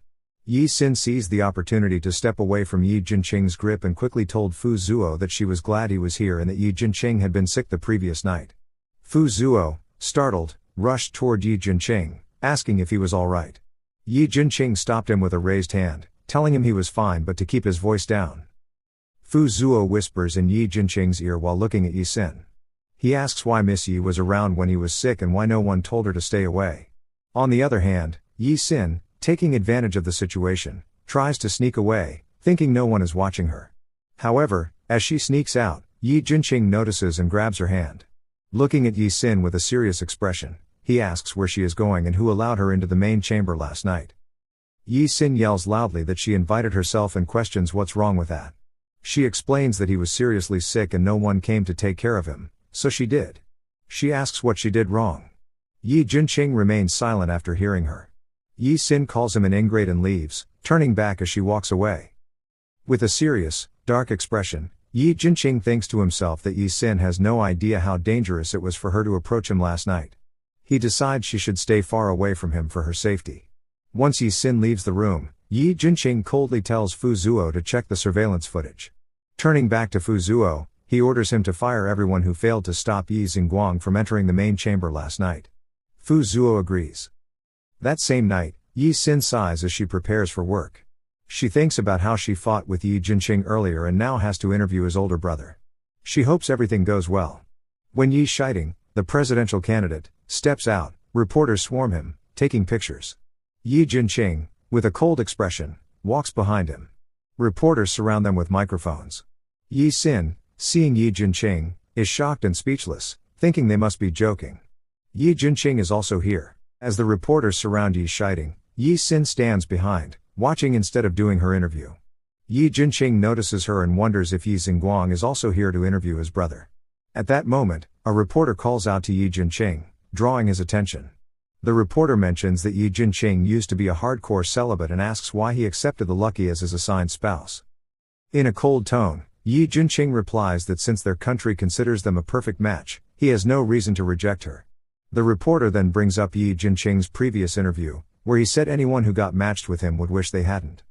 Yi Xin seized the opportunity to step away from Yi Jinqing's grip and quickly told Fu Zuo that she was glad he was here and that Yi Jinqing had been sick the previous night. Fu Zuo, startled, rushed toward Yi Jinqing, asking if he was all right. Yi Jinqing stopped him with a raised hand, telling him he was fine but to keep his voice down. Fu Zuo whispers in Yi Jinqing's ear while looking at Yi Xin. He asks why Miss Yi was around when he was sick and why no one told her to stay away. On the other hand, Yi Xin, taking advantage of the situation, tries to sneak away, thinking no one is watching her. However, as she sneaks out, Yi Jinqing notices and grabs her hand. Looking at Yi Xin with a serious expression, he asks where she is going and who allowed her into the main chamber last night. Yi Xin yells loudly that she invited herself and questions what's wrong with that. She explains that he was seriously sick and no one came to take care of him, so she did. She asks what she did wrong. Yi Jinqing remains silent after hearing her. Yi Xin calls him an ingrate and leaves, turning back as she walks away. With a serious, dark expression, Yi Jinqing thinks to himself that Yi Xin has no idea how dangerous it was for her to approach him last night. He decides she should stay far away from him for her safety. Once Yi Xin leaves the room, Yi Jinqing coldly tells Fu Zuo to check the surveillance footage. Turning back to Fu Zuo, he orders him to fire everyone who failed to stop Yi Xingguang from entering the main chamber last night. Fu Zuo agrees. That same night, Yi Xin sighs as she prepares for work. She thinks about how she fought with Yi Jinqing earlier and now has to interview his older brother. She hopes everything goes well. When Yi Shiding, the presidential candidate, steps out, reporters swarm him, taking pictures. Yi Jinqing, with a cold expression, walks behind him. Reporters surround them with microphones. Yi Xin, seeing Yi Jinqing, is shocked and speechless, thinking they must be joking. Yi Jinqing is also here. As the reporters surround Yi Shiding, Yi Xin stands behind, watching instead of doing her interview. Yi Jinqing notices her and wonders if Yi Xingguang is also here to interview his brother. At that moment, a reporter calls out to Yi Jinqing, drawing his attention. The reporter mentions that Yi Jinqing used to be a hardcore celibate and asks why he accepted the lucky as his assigned spouse. In a cold tone, Yi Jinqing replies that since their country considers them a perfect match, he has no reason to reject her. The reporter then brings up Yi Jinqing's previous interview, where he said anyone who got matched with him would wish they hadn't.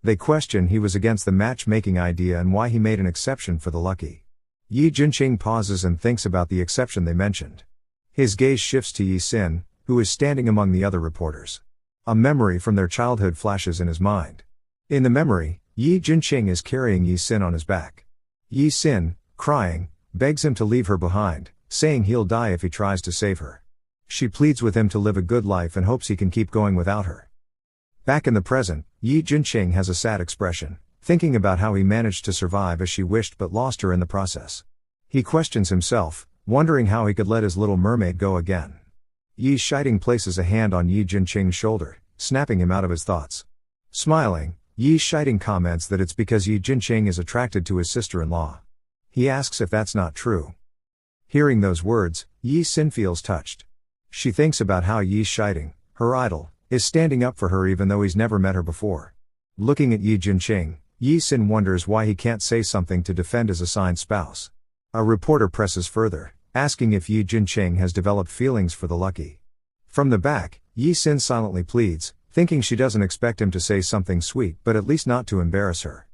They question he was against the matchmaking idea and why he made an exception for the lucky. Yi Jinqing pauses and thinks about the exception they mentioned. His gaze shifts to Yi Xin, who is standing among the other reporters. A memory from their childhood flashes in his mind. In the memory, Yi Jinqing is carrying Yi Xin on his back. Yi Xin, crying, begs him to leave her behind, saying he'll die if he tries to save her. She pleads with him to live a good life and hopes he can keep going without her. Back in the present, Yi Jinqing has a sad expression, thinking about how he managed to survive as she wished but lost her in the process. He questions himself, wondering how he could let his little mermaid go again. Yi Shiding places a hand on Yi Jinqing's shoulder, snapping him out of his thoughts. Smiling, Yi Shiding comments that it's because Yi Jinqing is attracted to his sister-in-law. He asks if that's not true. Hearing those words, Yi Xin feels touched. She thinks about how Yi Shiding, her idol, is standing up for her even though he's never met her before. Looking at Yi Jinqing, Yi Sin wonders why he can't say something to defend his assigned spouse. A reporter presses further, asking if Yi Jinqing has developed feelings for the Lucky. From the back, Yi Sin silently pleads, thinking she doesn't expect him to say something sweet but at least not to embarrass her.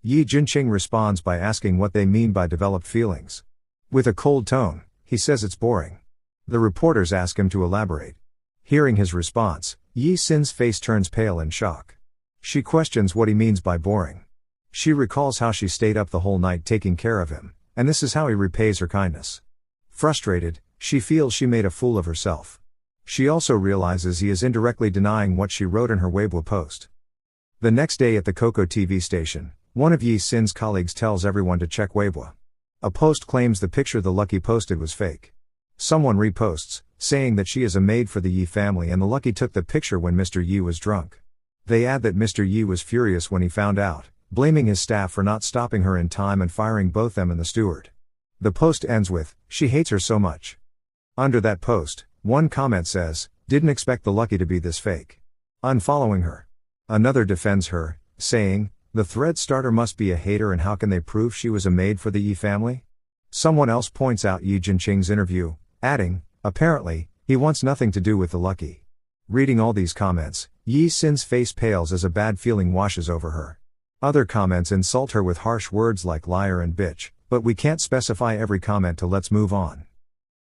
Yi Jinqing responds by asking what they mean by developed feelings. With a cold tone, he says it's boring. The reporters ask him to elaborate. Hearing his response, Yi Sin's face turns pale in shock. She questions what he means by boring. She recalls how she stayed up the whole night taking care of him, and this is how he repays her kindness. Frustrated, she feels she made a fool of herself. She also realizes he is indirectly denying what she wrote in her Weibo post. The next day at the Coco TV station, one of Yi Sin's colleagues tells everyone to check Weibo. A post claims the picture the Lucky posted was fake. Someone reposts, saying that she is a maid for the Yi family and the Lucky took the picture when Mr. Yi was drunk. They add that Mr. Yi was furious when he found out, blaming his staff for not stopping her in time and firing both them and the steward. The post ends with, "She hates her so much." Under that post, one comment says, "Didn't expect the Lucky to be this fake." Unfollowing her. Another defends her, saying, "The thread starter must be a hater and how can they prove she was a maid for the Yi family?" Someone else points out Yi Jinqing's interview, adding, "Apparently, he wants nothing to do with the Lucky." Reading all these comments, Yi Sin's face pales as a bad feeling washes over her. Other comments insult her with harsh words like liar and bitch, but we can't specify every comment to let's move on.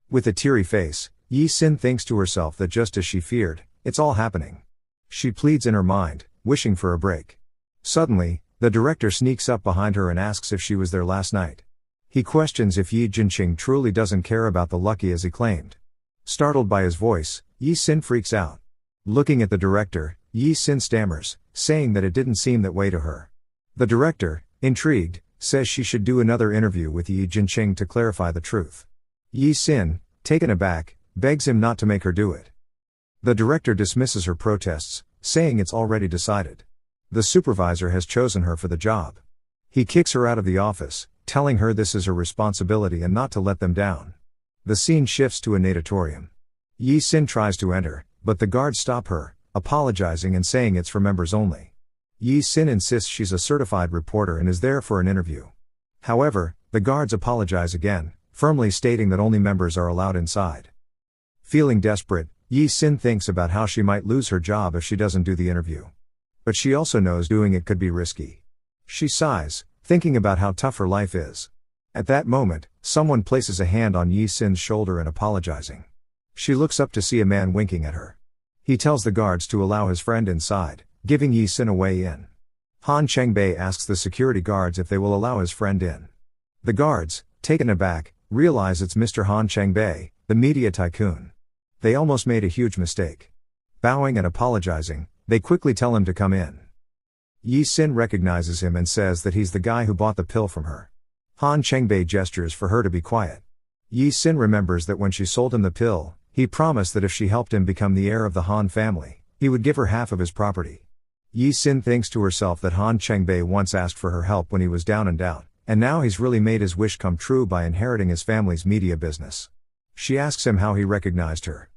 With a teary face, Yi Sin thinks to herself that just as she feared, it's all happening. She pleads in her mind, wishing for a break. Suddenly, the director sneaks up behind her and asks if she was there last night. He questions if Yi Jinqing truly doesn't care about the Lucky as he claimed. Startled by his voice, Yi Sin freaks out. Looking at the director, Yi Sin stammers, saying that it didn't seem that way to her. The director, intrigued, says she should do another interview with Yi Jinqing to clarify the truth. Yi Sin, taken aback, begs him not to make her do it. The director dismisses her protests, saying it's already decided. The supervisor has chosen her for the job. He kicks her out of the office, telling her this is her responsibility and not to let them down. The scene shifts to a natatorium. Yi Sin tries to enter, but the guards stop her, apologizing and saying it's for members only. Yi Sin insists she's a certified reporter and is there for an interview. However, the guards apologize again, firmly stating that only members are allowed inside. Feeling desperate, Yi Sin thinks about how she might lose her job if she doesn't do the interview. But she also knows doing it could be risky. She sighs, thinking about how tough her life is. At that moment, someone places a hand on Yi Sin's shoulder and apologizing. She looks up to see a man winking at her. He tells the guards to allow his friend inside, giving Yi Sin a way in. Han Chengbei asks the security guards if they will allow his friend in. The guards, taken aback, realize it's Mr. Han Chengbei, the media tycoon. They almost made a huge mistake. Bowing and apologizing, they quickly tell him to come in. Yi Sin recognizes him and says that he's the guy who bought the pill from her. Han Chengbei gestures for her to be quiet. Yi Sin remembers that when she sold him the pill, he promised that if she helped him become the heir of the Han family, he would give her half of his property. Yi Sin thinks to herself that Han Chengbei once asked for her help when he was down and out, and now he's really made his wish come true by inheriting his family's media business. She asks him how he recognized her.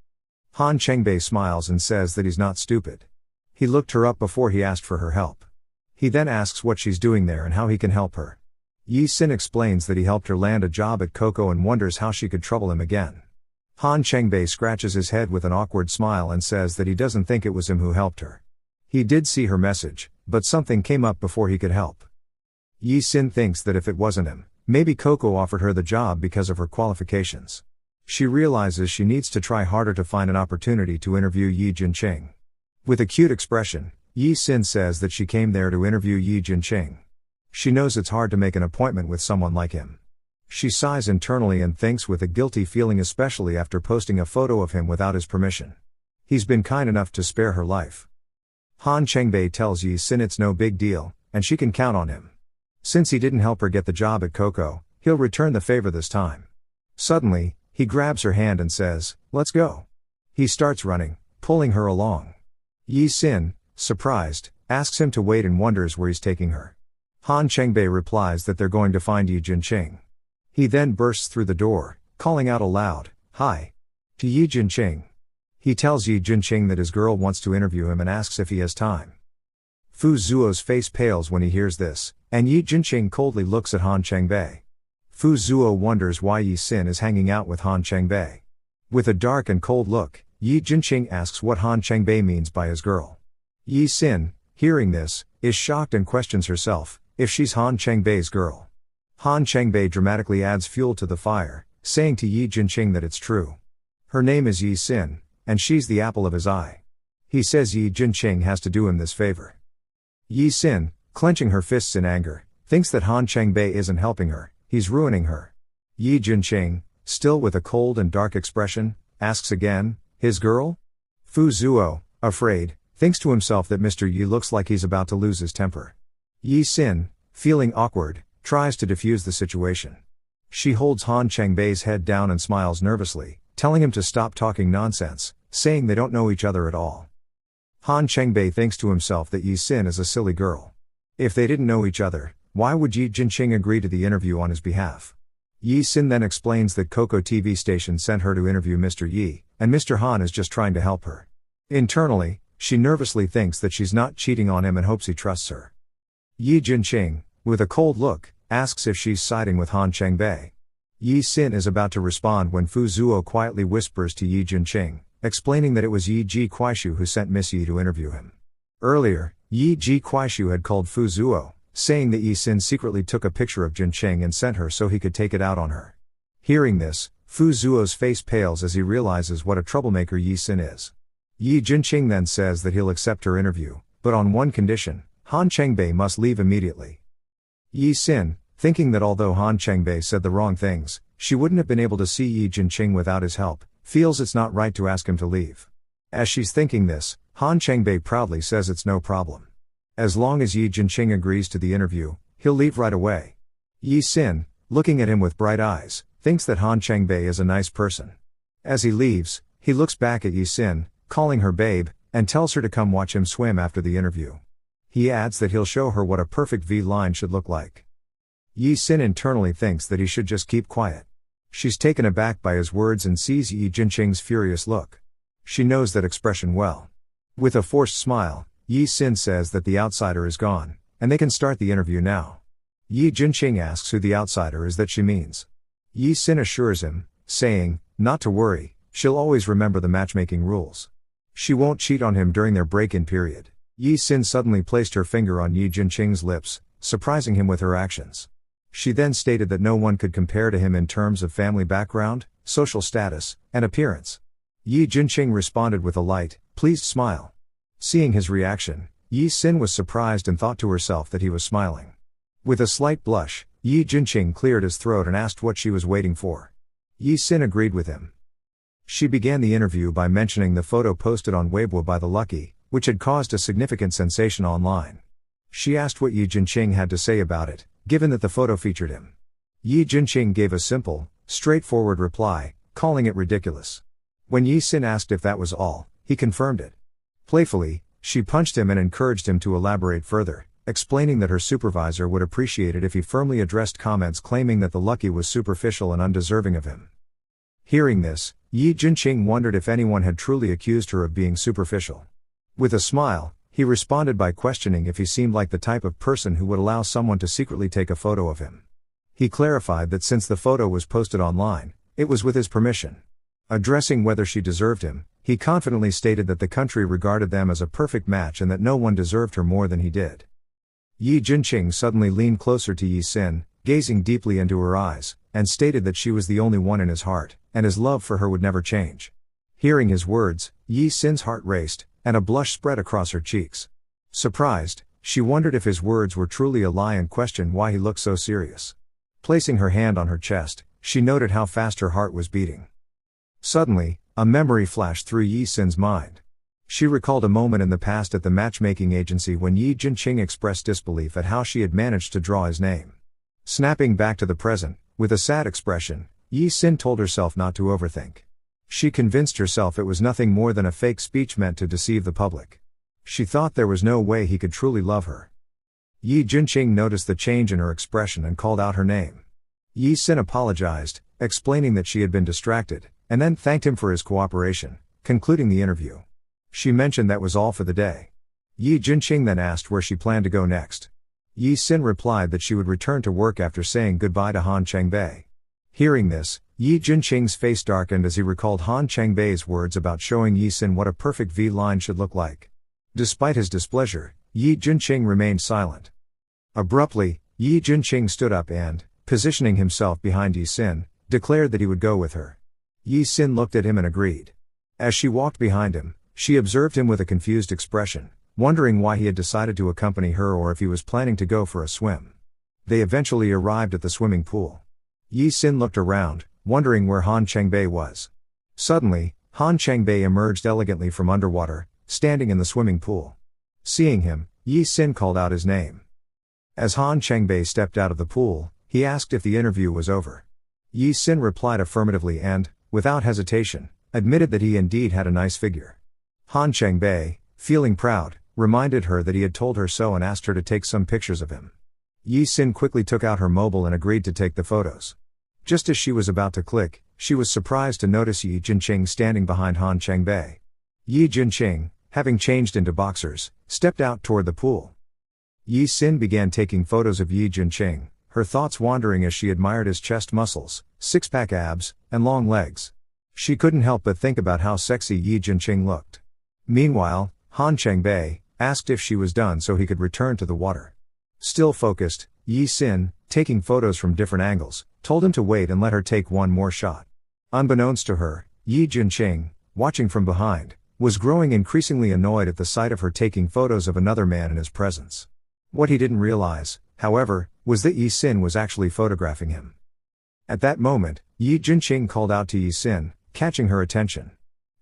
Han Chengbei smiles and says that he's not stupid. He looked her up before he asked for her help. He then asks what she's doing there and how he can help her. Yi Sin explains that he helped her land a job at Coco and wonders how she could trouble him again. Han Chengbei scratches his head with an awkward smile and says that he doesn't think it was him who helped her. He did see her message, but something came up before he could help. Yi Sin thinks that if it wasn't him, maybe Coco offered her the job because of her qualifications. She realizes she needs to try harder to find an opportunity to interview Yi Jinqing. With a cute expression, Yi Sin says that she came there to interview Yi Jinqing. She knows it's hard to make an appointment with someone like him. She sighs internally and thinks with a guilty feeling, especially after posting a photo of him without his permission. He's been kind enough to spare her life. Han Chengbei tells Yi Sin it's no big deal, and she can count on him. Since he didn't help her get the job at Coco, he'll return the favor this time. Suddenly, he grabs her hand and says, "Let's go." He starts running, pulling her along. Yi Sin, surprised, asks him to wait and wonders where he's taking her. Han Chengbei replies that they're going to find Yi Jinqing. He then bursts through the door, calling out aloud, "Hi!" to Yi Jinqing. He tells Yi Jinqing that his girl wants to interview him and asks if he has time. Fu Zuo's face pales when he hears this, and Yi Jinqing coldly looks at Han Chengbei. Fu Zuo wonders why Yi Xin is hanging out with Han Chengbei. With a dark and cold look, Yi Jinqing asks what Han Chengbei means by his girl. Yi Xin, hearing this, is shocked and questions herself, if she's Han Chengbei's girl. Han Chengbei dramatically adds fuel to the fire, saying to Yi Jinqing that it's true. Her name is Yi Xin, and she's the apple of his eye. He says Yi Jinqing has to do him this favor. Yi Xin, clenching her fists in anger, thinks that Han Chengbei isn't helping her, he's ruining her. Yi Jinqing, still with a cold and dark expression, asks again, his girl? Fu Zuo, afraid, thinks to himself that Mr. Yi looks like he's about to lose his temper. Yi Xin, feeling awkward, tries to defuse the situation. She holds Han Chengbei's head down and smiles nervously, telling him to stop talking nonsense, saying they don't know each other at all. Han Chengbei thinks to himself that Yi Xin is a silly girl. If they didn't know each other, why would Yi Jinqing agree to the interview on his behalf? Yi Xin then explains that Coco TV station sent her to interview Mr. Yi, and Mr. Han is just trying to help her. Internally, she nervously thinks that she's not cheating on him and hopes he trusts her. Yi Jinqing, with a cold look, asks if she's siding with Han Chengbei. Yi Xin is about to respond when Fu Zuo quietly whispers to Yi Jinqing, explaining that it was Yi Ji Kuaishu who sent Miss Yi to interview him. Earlier, Yi Ji Kuaishu had called Fu Zuo, saying that Yi Xin secretly took a picture of Jinqing and sent her so he could take it out on her. Hearing this, Fu Zuo's face pales as he realizes what a troublemaker Yi Xin is. Yi Jinqing then says that he'll accept her interview, but on one condition: Han Chengbei must leave immediately. Yi Xin, thinking that although Han Chengbei said the wrong things, she wouldn't have been able to see Yi Jinqing without his help, feels it's not right to ask him to leave. As she's thinking this, Han Chengbei proudly says it's no problem. As long as Yi Jinqing agrees to the interview, he'll leave right away. Yi Xin, looking at him with bright eyes, thinks that Han Chengbei is a nice person. As he leaves, he looks back at Yi Xin, calling her babe, and tells her to come watch him swim after the interview. He adds that he'll show her what a perfect V-line should look like. Yi Xin internally thinks that he should just keep quiet. She's taken aback by his words and sees Yi Jinqing's furious look. She knows that expression well. With a forced smile, Yi Xin says that the outsider is gone, and they can start the interview now. Yi Jinqing asks who the outsider is that she means. Yi Xin assures him, saying, not to worry, she'll always remember the matchmaking rules. She won't cheat on him during their break-in period. Yi Xin suddenly placed her finger on Yi Jinqing's lips, surprising him with her actions. She then stated that no one could compare to him in terms of family background, social status, and appearance. Yi Jinqing responded with a light, pleased smile. Seeing his reaction, Yi Xin was surprised and thought to herself that he was smiling. With a slight blush, Yi Jinqing cleared his throat and asked what she was waiting for. Yi Xin agreed with him. She began the interview by mentioning the photo posted on Weibo by the Lucky, which had caused a significant sensation online. She asked what Yi Jinqing had to say about it, given that the photo featured him. Yi Jinqing gave a simple, straightforward reply, calling it ridiculous. When Yi Xin asked if that was all, he confirmed it. Playfully, she punched him and encouraged him to elaborate further, explaining that her supervisor would appreciate it if he firmly addressed comments claiming that the Lucky was superficial and undeserving of him. Hearing this, Yi Jinqing wondered if anyone had truly accused her of being superficial. With a smile, he responded by questioning if he seemed like the type of person who would allow someone to secretly take a photo of him. He clarified that since the photo was posted online, it was with his permission. Addressing whether she deserved him, he confidently stated that the country regarded them as a perfect match and that no one deserved her more than he did. Yi Jinqing suddenly leaned closer to Yi Xin, gazing deeply into her eyes, and stated that she was the only one in his heart, and his love for her would never change. Hearing his words, Yi Xin's heart raced, and a blush spread across her cheeks. Surprised, she wondered if his words were truly a lie and questioned why he looked so serious. Placing her hand on her chest, she noted how fast her heart was beating. Suddenly, a memory flashed through Yi Xin's mind. She recalled a moment in the past at the matchmaking agency when Yi Jinqing expressed disbelief at how she had managed to draw his name. Snapping back to the present, with a sad expression, Yi Xin told herself not to overthink. She convinced herself it was nothing more than a fake speech meant to deceive the public. She thought there was no way he could truly love her. Yi Jinqing noticed the change in her expression and called out her name. Yi Xin apologized, explaining that she had been distracted, and then thanked him for his cooperation, concluding the interview. She mentioned that was all for the day. Yi Jinqing then asked where she planned to go next. Yi Xin replied that she would return to work after saying goodbye to Han Chengbei. Hearing this, Yi Jinqing's face darkened as he recalled Han Chengbei's words about showing Yi Xin what a perfect V-line should look like. Despite his displeasure, Yi Jinqing remained silent. Abruptly, Yi Jinqing stood up and, positioning himself behind Yi Xin, declared that he would go with her. Yi Xin looked at him and agreed. As she walked behind him, she observed him with a confused expression, wondering why he had decided to accompany her or if he was planning to go for a swim. They eventually arrived at the swimming pool. Yi Xin looked around, wondering where Han Chengbei was. Suddenly, Han Chengbei emerged elegantly from underwater, standing in the swimming pool. Seeing him, Yi Xin called out his name. As Han Chengbei stepped out of the pool, he asked if the interview was over. Yi Xin replied affirmatively and, without hesitation, admitted that he indeed had a nice figure. Han Chengbei, feeling proud, reminded her that he had told her so and asked her to take some pictures of him. Yi Xin quickly took out her mobile and agreed to take the photos. Just as she was about to click, she was surprised to notice Yi Jinqing standing behind Han Chengbei. Yi Jinqing, having changed into boxers, stepped out toward the pool. Yi Xin began taking photos of Yi Jinqing, her thoughts wandering as she admired his chest muscles, six-pack abs, and long legs. She couldn't help but think about how sexy Yi Jinqing looked. Meanwhile, Han Chengbei asked if she was done so he could return to the water. Still focused, Yi Xin, taking photos from different angles, told him to wait and let her take one more shot. Unbeknownst to her, Yi Jinqing, watching from behind, was growing increasingly annoyed at the sight of her taking photos of another man in his presence. What he didn't realize, however, was that Yi Xin was actually photographing him. At that moment, Yi Jinqing called out to Yi Xin, catching her attention.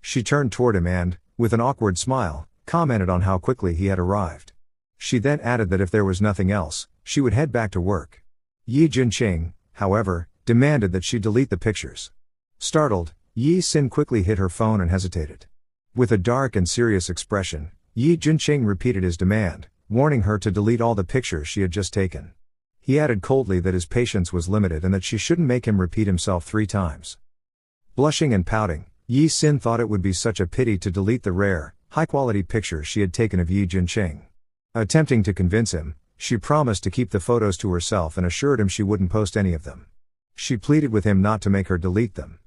She turned toward him and, with an awkward smile, commented on how quickly he had arrived. She then added that if there was nothing else, she would head back to work. Yi Jinqing, however, demanded that she delete the pictures. Startled, Yi Xin quickly hid her phone and hesitated. With a dark and serious expression, Yi Jinqing repeated his demand, warning her to delete all the pictures she had just taken. He added coldly that his patience was limited and that she shouldn't make him repeat himself 3 times. Blushing and pouting, Yi Xin thought it would be such a pity to delete the rare, high-quality pictures she had taken of Yi Jinqing. Attempting to convince him, she promised to keep the photos to herself and assured him she wouldn't post any of them. She pleaded with him not to make her delete them.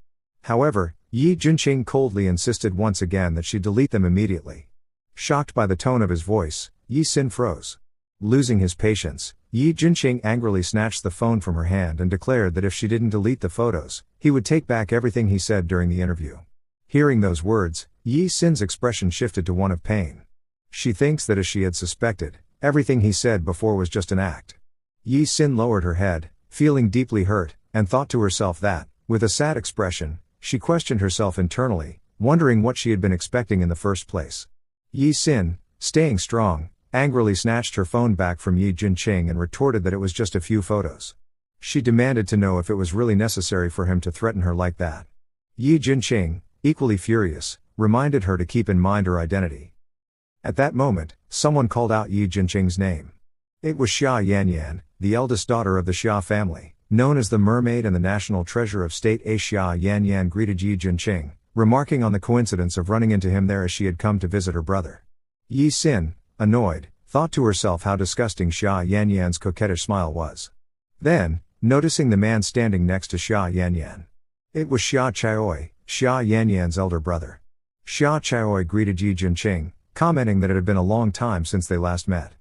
However, Yi Jinqing coldly insisted once again that she delete them immediately. Shocked by the tone of his voice, Yi Xin froze. Losing his patience, Yi Jinqing angrily snatched the phone from her hand and declared that if she didn't delete the photos, he would take back everything he said during the interview. Hearing those words, Yi Xin's expression shifted to one of pain. She thinks that as she had suspected, everything he said before was just an act. Yi Xin lowered her head, feeling deeply hurt, and thought to herself that, with a sad expression, she questioned herself internally, wondering what she had been expecting in the first place. Yi Xin, staying strong, angrily snatched her phone back from Yi Jinqing and retorted that it was just a few photos. She demanded to know if it was really necessary for him to threaten her like that. Yi Jinqing, equally furious, reminded her to keep in mind her identity. At that moment, someone called out Yi Jinqing's name. It was Xia Yanyan, the eldest daughter of the Xia family, known as the Mermaid and the National Treasure of State. Xia Yanyan greeted Yi Jinqing, remarking on the coincidence of running into him there as she had come to visit her brother. Yi Xin, annoyed, thought to herself how disgusting Xia Yanyan's coquettish smile was. Then, noticing the man standing next to Xia Yanyan. It was Xia Chaoi, Xia Yanyan's elder brother. Xia Chaoi greeted Yi Jinqing, commenting that it had been a long time since they last met.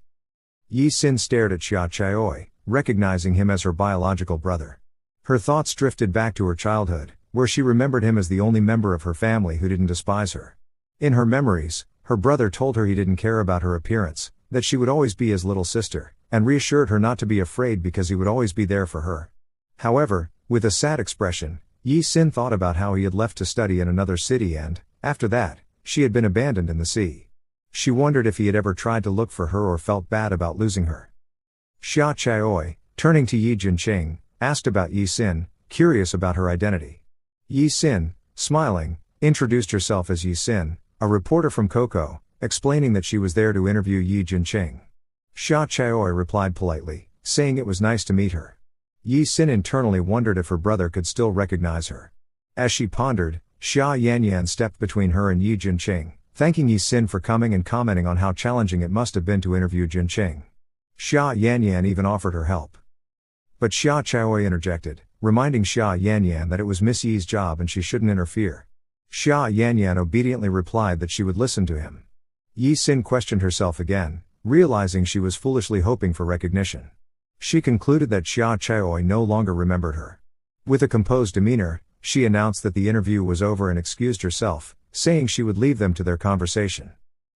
Yi Xin stared at Xia Chaoi, recognizing him as her biological brother. Her thoughts drifted back to her childhood, where she remembered him as the only member of her family who didn't despise her. In her memories, her brother told her he didn't care about her appearance, that she would always be his little sister, and reassured her not to be afraid because he would always be there for her. However, with a sad expression, Yi Xin thought about how he had left to study in another city and, after that, she had been abandoned in the sea. She wondered if he had ever tried to look for her or felt bad about losing her. Xia Chaoi, turning to Yi Jinqing, asked about Yi Xin, curious about her identity. Yi Xin, smiling, introduced herself as Yi Xin, a reporter from Coco, explaining that she was there to interview Yi Jinqing. Xia Chaoi replied politely, saying it was nice to meet her. Yi Xin internally wondered if her brother could still recognize her. As she pondered, Xia Yanyan stepped between her and Yi Jinqing, thanking Yi Sin for coming and commenting on how challenging it must have been to interview Jinqing. Xia Yanyan even offered her help. But Xia Chaoyi interjected, reminding Xia Yanyan that it was Miss Yi's job and she shouldn't interfere. Xia Yanyan obediently replied that she would listen to him. Yi Sin questioned herself again, realizing she was foolishly hoping for recognition. She concluded that Xia Chaoyi no longer remembered her. With a composed demeanor, she announced that the interview was over and excused herself, saying she would leave them to their conversation.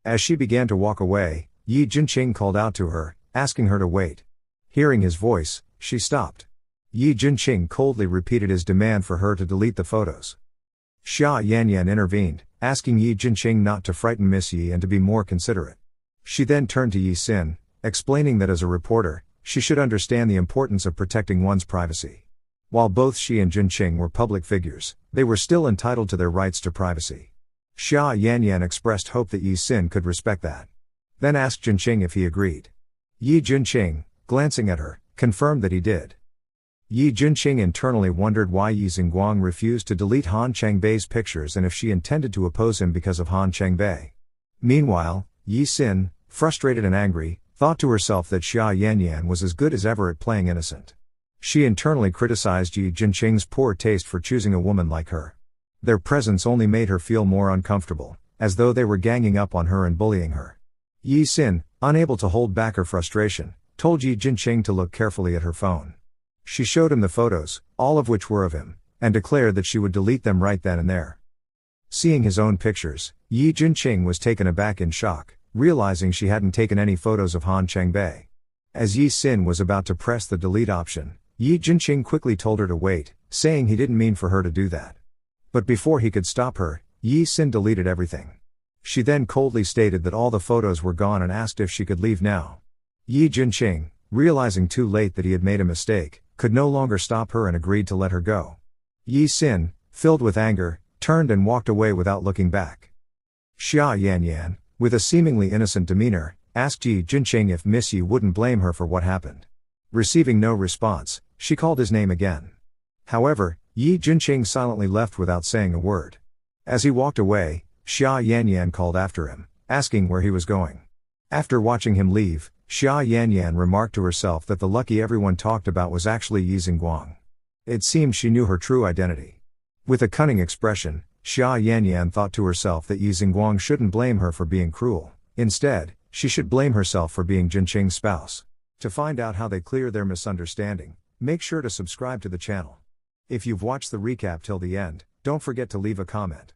As she began to walk away, Yi Jinqing called out to her, asking her to wait. Hearing his voice, she stopped. Yi Jinqing coldly repeated his demand for her to delete the photos. Xia Yanyan intervened, asking Yi Jinqing not to frighten Miss Yi and to be more considerate. She then turned to Yi Sin, explaining that as a reporter, she should understand the importance of protecting one's privacy. While both she and Jinqing were public figures, they were still entitled to their rights to privacy. Xia Yanyan expressed hope that Yi Sin could respect that. Then asked Jinqing if he agreed. Yi Jinqing, glancing at her, confirmed that he did. Yi Jinqing internally wondered why Yi Xingguang refused to delete Han Chengbei's pictures and if she intended to oppose him because of Han Chengbei. Meanwhile, Yi Sin, frustrated and angry, thought to herself that Xia Yanyan was as good as ever at playing innocent. She internally criticized Yi Jinqing's poor taste for choosing a woman like her. Their presence only made her feel more uncomfortable, as though they were ganging up on her and bullying her. Yi Sin, unable to hold back her frustration, told Yi Jinqing to look carefully at her phone. She showed him the photos, all of which were of him, and declared that she would delete them right then and there. Seeing his own pictures, Yi Jinqing was taken aback in shock, realizing she hadn't taken any photos of Han Chengbei. As Yi Sin was about to press the delete option, Yi Jinqing quickly told her to wait, saying he didn't mean for her to do that. But before he could stop her, Yi Sin deleted everything. She then coldly stated that all the photos were gone and asked if she could leave now. Yi Jinqing, realizing too late that he had made a mistake, could no longer stop her and agreed to let her go. Yi Sin, filled with anger, turned and walked away without looking back. Xia Yanyan, with a seemingly innocent demeanor, asked Yi Jinqing if Miss Yi wouldn't blame her for what happened. Receiving no response, she called his name again. However, Yi Jinqing silently left without saying a word. As he walked away, Xia Yanyan called after him, asking where he was going. After watching him leave, Xia Yanyan remarked to herself that the lucky everyone talked about was actually Yi Xingguang. It seemed she knew her true identity. With a cunning expression, Xia Yanyan thought to herself that Yi Xingguang shouldn't blame her for being cruel. Instead, she should blame herself for being Jinqing's spouse. To find out how they clear their misunderstanding, make sure to subscribe to the channel. If you've watched the recap till the end, don't forget to leave a comment.